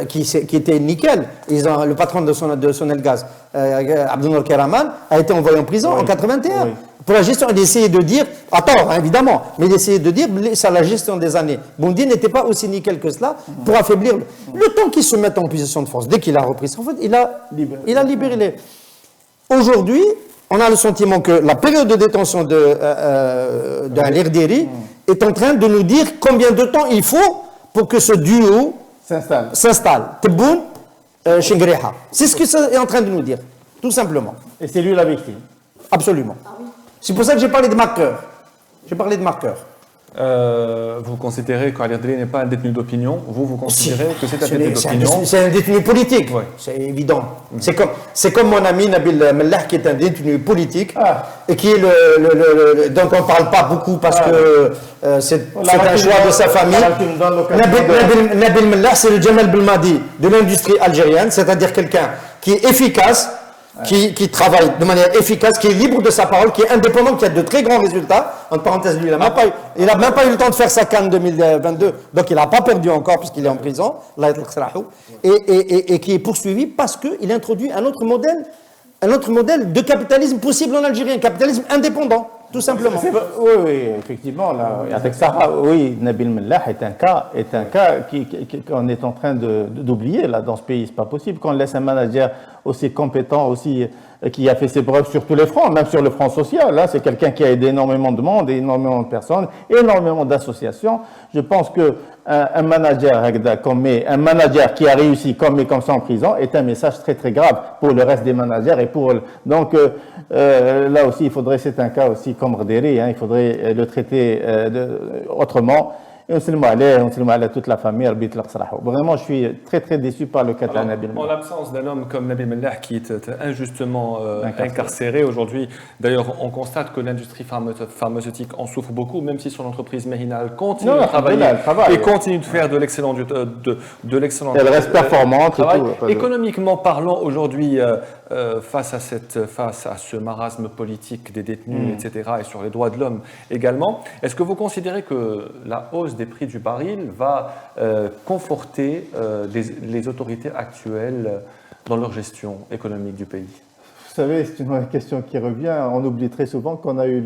qui étaient nickel. Le patron de Sonelgaz, Abdel Karaman, a été envoyé en prison en 81. Oui. Pour la gestion, il essayait de dire, à tort, hein, évidemment, mais il essayait de dire, ça, la gestion des années. Boumediene n'était pas aussi nickel que cela pour affaiblir le temps qu'il se mette en position de force. Dès qu'il a repris son fait, il a libéré les. Aujourd'hui, on a le sentiment que la période de détention d'un Erderi est en train de nous dire combien de temps il faut pour que ce duo s'installe. Tebboune, Chengreha. C'est ce que ça est en train de nous dire, tout simplement. Et c'est lui la victime. Absolument. C'est pour ça que j'ai parlé de marqueurs. Vous considérez qu'Ali Erderi n'est pas un détenu d'opinion. Vous considérez que c'est un détenu d'opinion. C'est un détenu politique, ouais. C'est évident. C'est comme mon ami Nabil Mellah qui est un détenu politique et qui est dont on ne parle pas beaucoup parce que c'est un choix de sa famille. Nabil Mellah, c'est le Jamal Belmadi de l'industrie algérienne, c'est-à-dire quelqu'un qui est efficace, qui travaille de manière efficace, qui est libre de sa parole, qui est indépendant, qui a de très grands résultats. Entre parenthèses, lui, il n'a même pas eu le temps de faire sa canne 2022, donc il n'a pas perdu encore puisqu'il est en prison, et qui est poursuivi parce qu'il introduit un autre modèle de capitalisme possible en Algérie, un capitalisme indépendant, tout simplement. Oui, effectivement. Là, avec Sarah, oui, Nabil Mellah est un cas qu'on est en train d'oublier là dans ce pays. C'est pas possible qu'on laisse un manager aussi compétent, aussi qui a fait ses preuves sur tous les fronts, même sur le front social. Là, c'est quelqu'un qui a aidé énormément de monde, énormément de personnes, énormément d'associations. Je pense que un manager qui a réussi comme ça en prison est un message très très grave pour le reste des managers et donc là aussi c'est un cas aussi comme Erderi, il faudrait le traiter autrement. Et on se toute la famille. Vraiment, je suis très très déçu par le cas de Nabil Mellah. En l'absence d'un homme comme Nabil Mellah qui est injustement incarcéré aujourd'hui, d'ailleurs, on constate que l'industrie pharmaceutique en souffre beaucoup, même si son entreprise Mehinal continue de travailler et continue de faire de l'excellent Elle reste performante. Économiquement parlant, aujourd'hui, face à ce marasme politique des détenus, etc., et sur les droits de l'homme également, est-ce que vous considérez que la hausse des prix du baril va conforter les autorités actuelles dans leur gestion économique du pays? Vous savez, c'est une question qui revient. On oublie très souvent qu'on a eu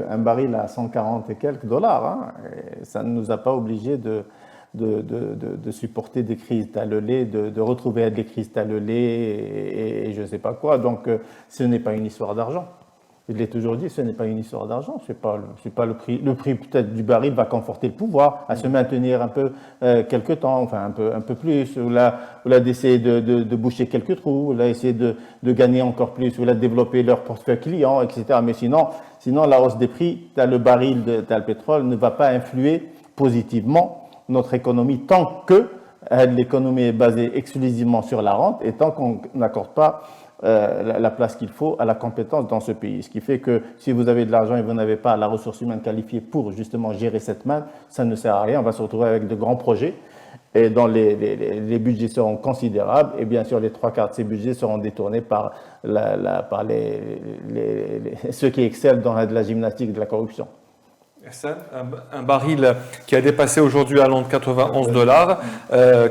un baril à 140 et quelques dollars. Hein, et ça ne nous a pas obligés de supporter des crises talelées, de retrouver des crises talelées et je ne sais pas quoi. Donc, ce n'est pas une histoire d'argent. Je l'ai toujours dit, ce n'est pas une histoire d'argent. C'est pas le prix. Le prix peut-être du baril va conforter le pouvoir à se maintenir un peu quelque temps, enfin un peu plus, ou là d'essayer de boucher quelques trous, ou là essayer de gagner encore plus, ou là de développer leur portefeuille client, etc. Mais sinon la hausse des prix, le baril, le pétrole ne va pas influer positivement notre économie tant que l'économie est basée exclusivement sur la rente et tant qu'on n'accorde pas la place qu'il faut à la compétence dans ce pays. Ce qui fait que si vous avez de l'argent et vous n'avez pas la ressource humaine qualifiée pour justement gérer cette manne, ça ne sert à rien. On va se retrouver avec de grands projets et dont les budgets seront considérables et bien sûr les 3/4 de ces budgets seront détournés par ceux qui excellent dans la gymnastique de la corruption. Un baril qui a dépassé aujourd'hui à Londres $91,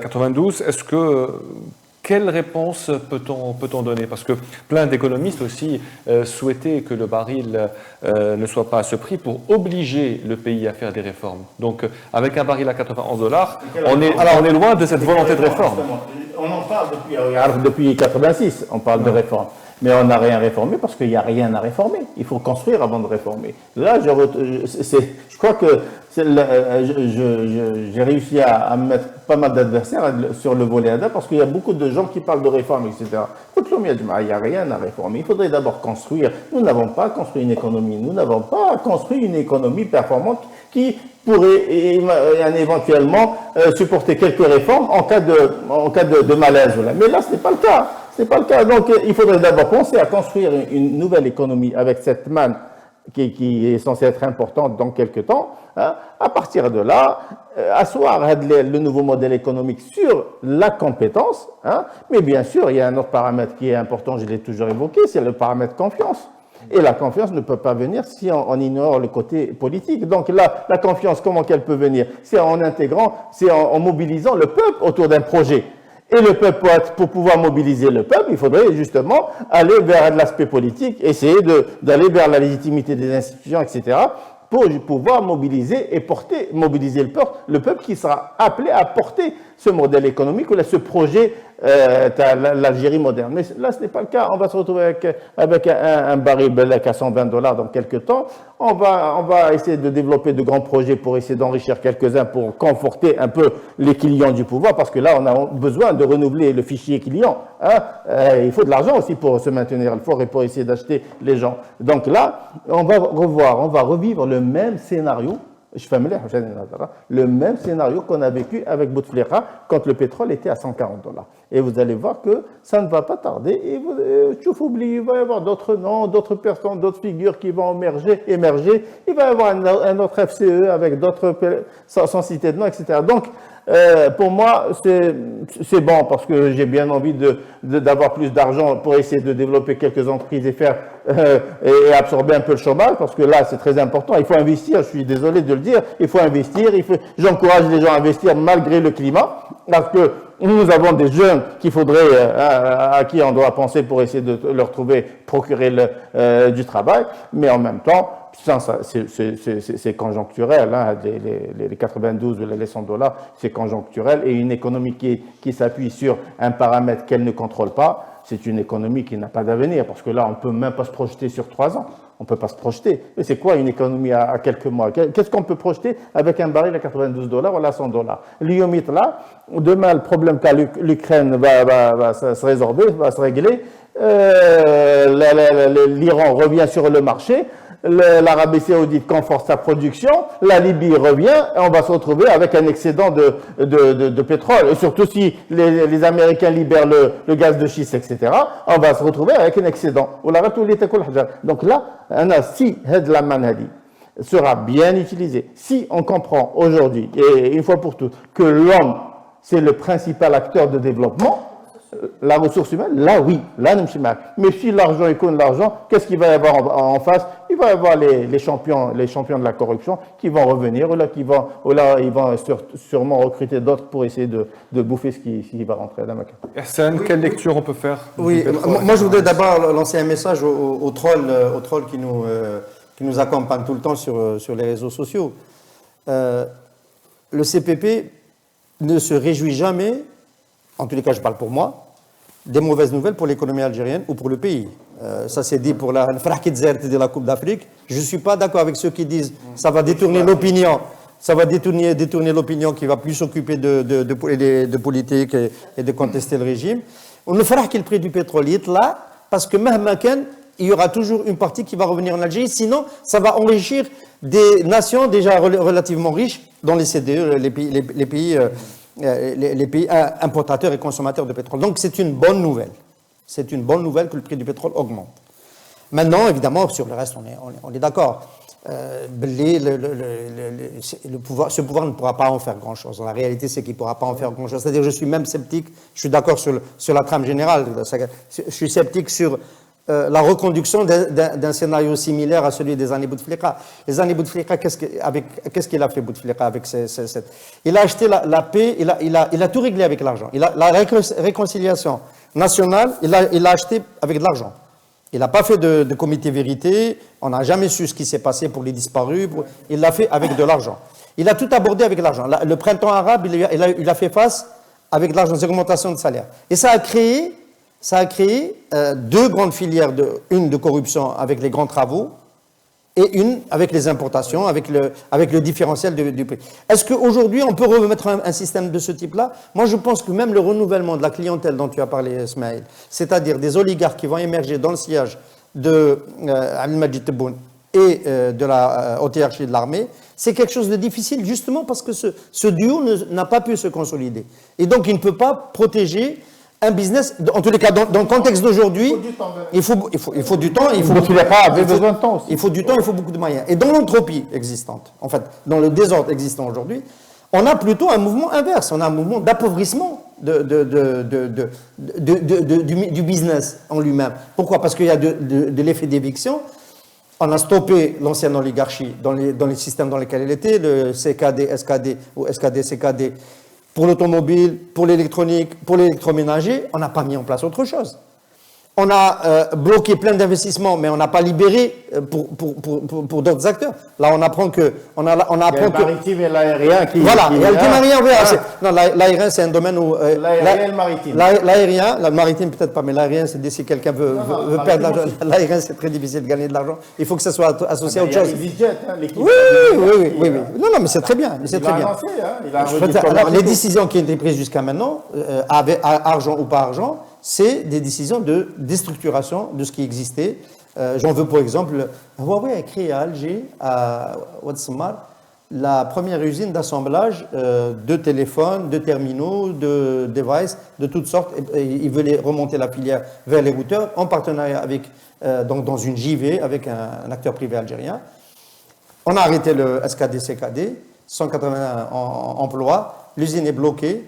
92. Est-ce que Quelle réponse peut-on donner? Parce que plein d'économistes aussi souhaitaient que le baril ne soit pas à ce prix pour obliger le pays à faire des réformes. Donc, avec un baril à $91, on est loin de cette volonté de réforme. On en parle depuis 86, on parle de réforme. Mais on n'a rien réformé parce qu'il n'y a rien à réformer. Il faut construire avant de réformer. Là, je crois que j'ai réussi à mettre pas mal d'adversaires sur le volet ADA parce qu'il y a beaucoup de gens qui parlent de réforme, etc. Il n'y a rien à réformer. Il faudrait d'abord construire. Nous n'avons pas construit une économie. Nous n'avons pas construit une économie performante qui pourrait éventuellement supporter quelques réformes en cas de malaise. Mais là, ce n'est pas le cas. C'est pas le cas. Donc, il faudrait d'abord penser à construire une nouvelle économie avec cette manne qui est censée être importante dans quelques temps. Hein. À partir de là, asseoir le nouveau modèle économique sur la compétence. Hein. Mais bien sûr, il y a un autre paramètre qui est important, je l'ai toujours évoqué, c'est le paramètre confiance. Et la confiance ne peut pas venir si on ignore le côté politique. Donc là, la confiance, comment qu'elle peut venir? C'est en intégrant, c'est en mobilisant le peuple autour d'un projet. Et le peuple, pour pouvoir mobiliser le peuple, il faudrait justement aller vers l'aspect politique, essayer d'aller vers la légitimité des institutions, etc., pour pouvoir mobiliser et mobiliser le peuple qui sera appelé à porter ce modèle économique ou ce projet l'Algérie moderne. Mais là, ce n'est pas le cas. On va se retrouver avec un baril Belek à $120 dans quelques temps. On va essayer de développer de grands projets pour essayer d'enrichir quelques-uns pour conforter un peu les clients du pouvoir, parce que là, on a besoin de renouveler le fichier client. Hein. Il faut de l'argent aussi pour se maintenir fort et pour essayer d'acheter les gens. Donc là, on va revivre le même scénario. Le même scénario qu'on a vécu avec Bouteflika quand le pétrole était à $140. Et vous allez voir que ça ne va pas tarder. Et il va y avoir d'autres noms, d'autres personnes, d'autres figures qui vont émerger. Il va y avoir un autre FCE avec d'autres, sans citer de nom, etc. Donc, pour moi, c'est bon parce que j'ai bien envie d'avoir plus d'argent pour essayer de développer quelques entreprises et et absorber un peu le chômage, parce que là, c'est très important. Il faut investir, je suis désolé de le dire, il faut investir. J'encourage les gens à investir malgré le climat, parce que nous avons des jeunes à qui on doit penser pour essayer de leur procurer du travail, mais en même temps, c'est conjoncturel, hein, les 92 ou les $100, c'est conjoncturel, et une économie qui s'appuie sur un paramètre qu'elle ne contrôle pas, c'est une économie qui n'a pas d'avenir, parce que là, on ne peut même pas se projeter sur 3 ans. On ne peut pas se projeter. Mais c'est quoi une économie à quelques mois? Qu'est-ce qu'on peut projeter avec un baril à $92 ou à $100? L'IOMIT, là, demain, le problème qu'a l'Ukraine va se résorber, va se régler. L'Iran revient sur le marché. L'Arabie Saoudite conforte sa production, la Libye revient, et on va se retrouver avec un excédent de pétrole. Et surtout si les Américains libèrent le gaz de schiste, etc., on va se retrouver avec un excédent. Donc là, si la manhadi sera bien utilisé, si on comprend aujourd'hui, et une fois pour toutes, que l'homme, c'est le principal acteur de développement, la ressource humaine, là oui, là nous mal. Mais si l'argent est comme l'argent, qu'est-ce qu'il va y avoir en face? Il va y avoir les champions de la corruption qui vont revenir, ou là ils vont sûrement recruter d'autres pour essayer de bouffer ce qui va rentrer à la maquette. Hassan, quelle lecture on peut faire? Oui, moi je voudrais d'abord lancer un message aux trolls qui nous accompagnent tout le temps sur les réseaux sociaux. Le CPP ne se réjouit jamais, en tous les cas je parle pour moi, des mauvaises nouvelles pour l'économie algérienne ou pour le pays. Ça c'est dit pour la de la Coupe d'Afrique. Je ne suis pas d'accord avec ceux qui disent ça va détourner l'opinion. Ça va détourner l'opinion qui va plus s'occuper de politique et de contester le régime. On ne fera que le prix du pétrole est là, parce que même il y aura toujours une partie qui va revenir en Algérie, sinon ça va enrichir des nations déjà relativement riches dans les CDE, les pays importateurs et consommateurs de pétrole. Donc c'est une bonne nouvelle. C'est une bonne nouvelle que le prix du pétrole augmente. Maintenant, évidemment, sur le reste, on est d'accord. Ce pouvoir ne pourra pas en faire grand-chose. La réalité, c'est qu'il ne pourra pas en faire grand-chose. C'est-à-dire, je suis même sceptique, je suis d'accord sur la trame générale, je suis sceptique sur la reconduction d'un scénario similaire à celui des années Bouteflika. Les années Bouteflika, qu'est-ce qu'il a fait Bouteflika avec il a acheté la paix, il a tout réglé avec l'argent. La réconciliation nationale, il l'a acheté avec de l'argent. Il n'a pas fait de comité vérité, on n'a jamais su ce qui s'est passé pour les disparus, il l'a fait avec de l'argent. Il a tout abordé avec de l'argent. Le printemps arabe, il a fait face avec de l'argent, des augmentations de salaire. Et ça a créé deux grandes filières, une de corruption avec les grands travaux et une avec les importations, avec le différentiel du prix. Est-ce qu'aujourd'hui, on peut remettre un système de ce type-là? Moi, je pense que même le renouvellement de la clientèle dont tu as parlé, Ismaël, c'est-à-dire des oligarques qui vont émerger dans le sillage de Abdelmajid Tebboune et de la haute hiérarchie de l'armée, c'est quelque chose de difficile, justement parce que ce duo n'a pas pu se consolider. Et donc, il ne peut pas protéger un business, en tous les cas, dans le contexte d'aujourd'hui, il faut du temps, il faut du temps, il faut beaucoup de moyens. Et dans l'entropie existante, en fait, dans le désordre existant aujourd'hui, on a plutôt un mouvement inverse, on a un mouvement d'appauvrissement du business en lui-même. Pourquoi? Parce qu'il y a de l'effet d'éviction. On a stoppé l'ancienne oligarchie dans les systèmes dans lesquels elle était, le CKD, SKD ou SKD, CKD, pour l'automobile, pour l'électronique, pour l'électroménager. On n'a pas mis en place autre chose. On a bloqué plein d'investissements, mais on n'a pas libéré pour d'autres acteurs. Là, on apprend que... Il y a le maritime et l'aérien qui... Voilà, il y a le aérien. Non, l'aérien, c'est un domaine où... L'aérien et le maritime. L'aérien, le maritime peut-être pas, mais l'aérien, c'est si quelqu'un veut perdre de l'argent. L'aérien, c'est très difficile de gagner de l'argent. Il faut que ça soit associé à autre chose. Il y a l'équipe. Oui. Non, mais c'est très bien. Il a annoncé, alors, les décisions qui ont été prises jusqu'à maintenant, avec argent ou pas argent, c'est des décisions de déstructuration de ce qui existait. J'en veux pour exemple, Huawei a créé à Alger, à Ouadsemar, la première usine d'assemblage de téléphones, de terminaux, de devices, de toutes sortes. Ils voulaient remonter la filière vers les routeurs en partenariat avec, donc dans une JV avec un acteur privé algérien. On a arrêté le SKD-CKD, 180 emplois. L'usine est bloquée.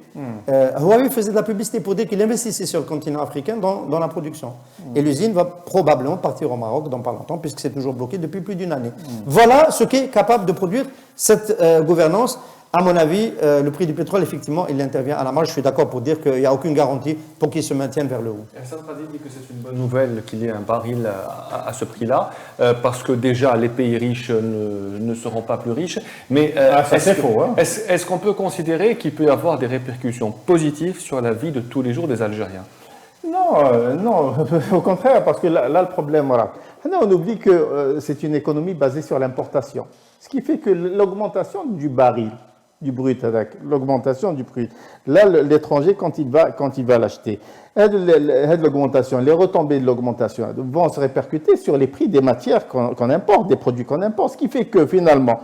Huawei faisait de la publicité pour dire qu'il investissait sur le continent africain dans la production. Et l'usine va probablement partir au Maroc dans pas longtemps, puisque c'est toujours bloqué depuis plus d'une année. Voilà ce qu'est capable de produire cette gouvernance. À mon avis, le prix du pétrole, effectivement, il intervient à la marge. Je suis d'accord pour dire qu'il n'y a aucune garantie pour qu'il se maintienne vers le haut. Hassan Radi dit que c'est une bonne nouvelle qu'il y ait un baril à ce prix-là, parce que déjà, les pays riches ne seront pas plus riches. Mais c'est faux. Hein. Est-ce qu'on peut considérer qu'il peut y avoir des répercussions positives sur la vie de tous les jours des Algériens? Non, au contraire, parce que là le problème, voilà. On oublie que c'est une économie basée sur l'importation. Ce qui fait que l'augmentation du baril, du brut, avec l'augmentation du prix. Là, l'étranger, quand il va l'acheter, l'augmentation, les retombées de l'augmentation vont se répercuter sur les prix des matières qu'on importe, des produits qu'on importe, ce qui fait que finalement,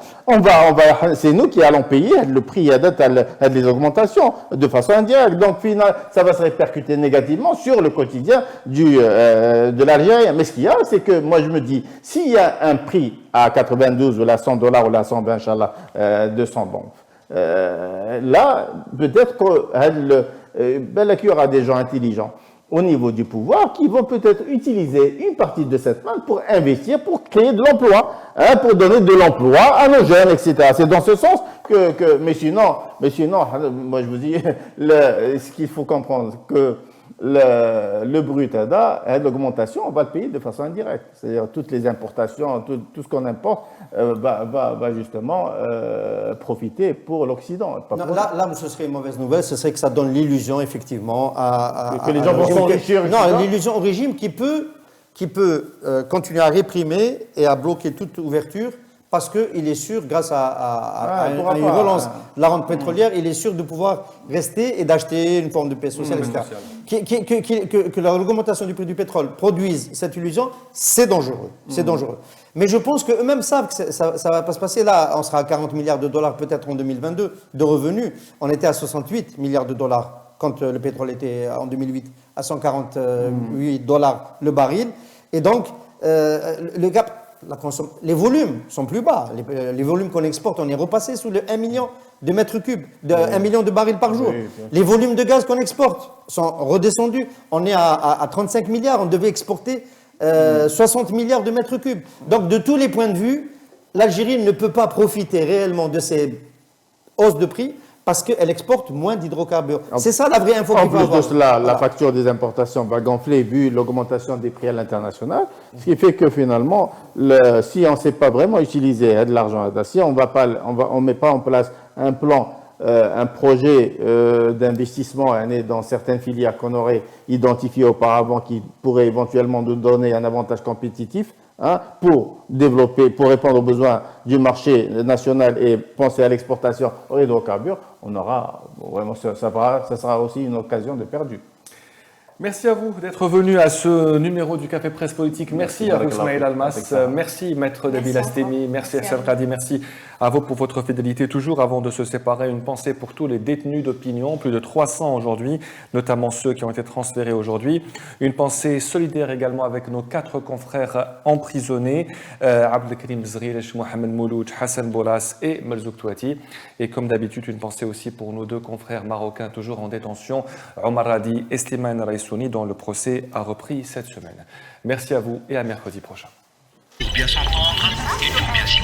c'est nous qui allons payer le prix des augmentations de façon indirecte. Donc, finalement, ça va se répercuter négativement sur le quotidien de l'Algérien. Mais ce qu'il y a, c'est que moi, je me dis, s'il y a un prix à 92 ou là $100 ou là 120, Inch'Allah, 200 bombes, là, peut-être qu'il y aura des gens intelligents au niveau du pouvoir qui vont peut-être utiliser une partie de cette manne pour investir, pour créer de l'emploi, pour donner de l'emploi à nos jeunes, etc. C'est dans ce sens que mais sinon, moi je vous dis, ce qu'il faut comprendre, que le brut, l'augmentation, on va le payer de façon indirecte. C'est-à-dire toutes les importations, tout ce qu'on importe va justement profiter pour l'Occident. Là où ce serait une mauvaise nouvelle, ce serait que ça donne l'illusion, effectivement, que les gens vont s'enrichir. Non, l'illusion au régime qui peut continuer à réprimer et à bloquer toute ouverture parce qu'il est sûr, grâce à une relance de la rente pétrolière, il est sûr de pouvoir rester et d'acheter une forme de paix sociale, etc. Que l'augmentation du prix du pétrole produise cette illusion, c'est dangereux. C'est dangereux. Mais je pense qu'eux-mêmes savent que ça ne va pas se passer. Là, on sera à 40 milliards de dollars peut-être en 2022 de revenus. On était à 68 milliards de dollars quand le pétrole était en 2008 à 148 dollars le baril. Et donc, le gap... les volumes sont plus bas. Les volumes qu'on exporte, on est repassé sous le 1 million de mètres cubes, 1 million de barils par jour. Les volumes de gaz qu'on exporte sont redescendus. On est à 35 milliards. On devait exporter 60 milliards de mètres cubes. Donc, de tous les points de vue, l'Algérie ne peut pas profiter réellement de ces hausses de prix parce qu'elle exporte moins d'hydrocarbures. C'est ça la vraie info En qu'il faut plus avoir. de cela, la Voilà. facture des importations va gonfler vu l'augmentation des prix à l'international, ce qui fait que finalement, si on ne sait pas vraiment utiliser de l'argent, si on ne met pas en place un plan, un projet d'investissement dans certaines filières qu'on aurait identifiées auparavant qui pourraient éventuellement nous donner un avantage compétitif, pour développer, pour répondre aux besoins du marché national et penser à l'exportation aux hydrocarbures, on aura vraiment, ça sera aussi une occasion de perdu. Merci à vous d'être venu à ce numéro du Café Presse Politique. Merci à vous, Barakallah. Smaïl Almas. Merci, Maître Dabil Astemi. Merci, Hassan Radi. Merci à vous pour votre fidélité. Toujours avant de se séparer, une pensée pour tous les détenus d'opinion, plus de 300 aujourd'hui, notamment ceux qui ont été transférés aujourd'hui. Une pensée solidaire également avec nos 4 confrères emprisonnés, Abdelkrim Zrilech, Mohamed Mouloud, Hassan Boulas et Merzouk Touati. Et comme d'habitude, une pensée aussi pour nos 2 confrères marocains toujours en détention, Omar Radi et Slimane Raissouni, dont le procès a repris cette semaine. Merci à vous et à mercredi prochain. Pour bien s'entendre et pour bien s'y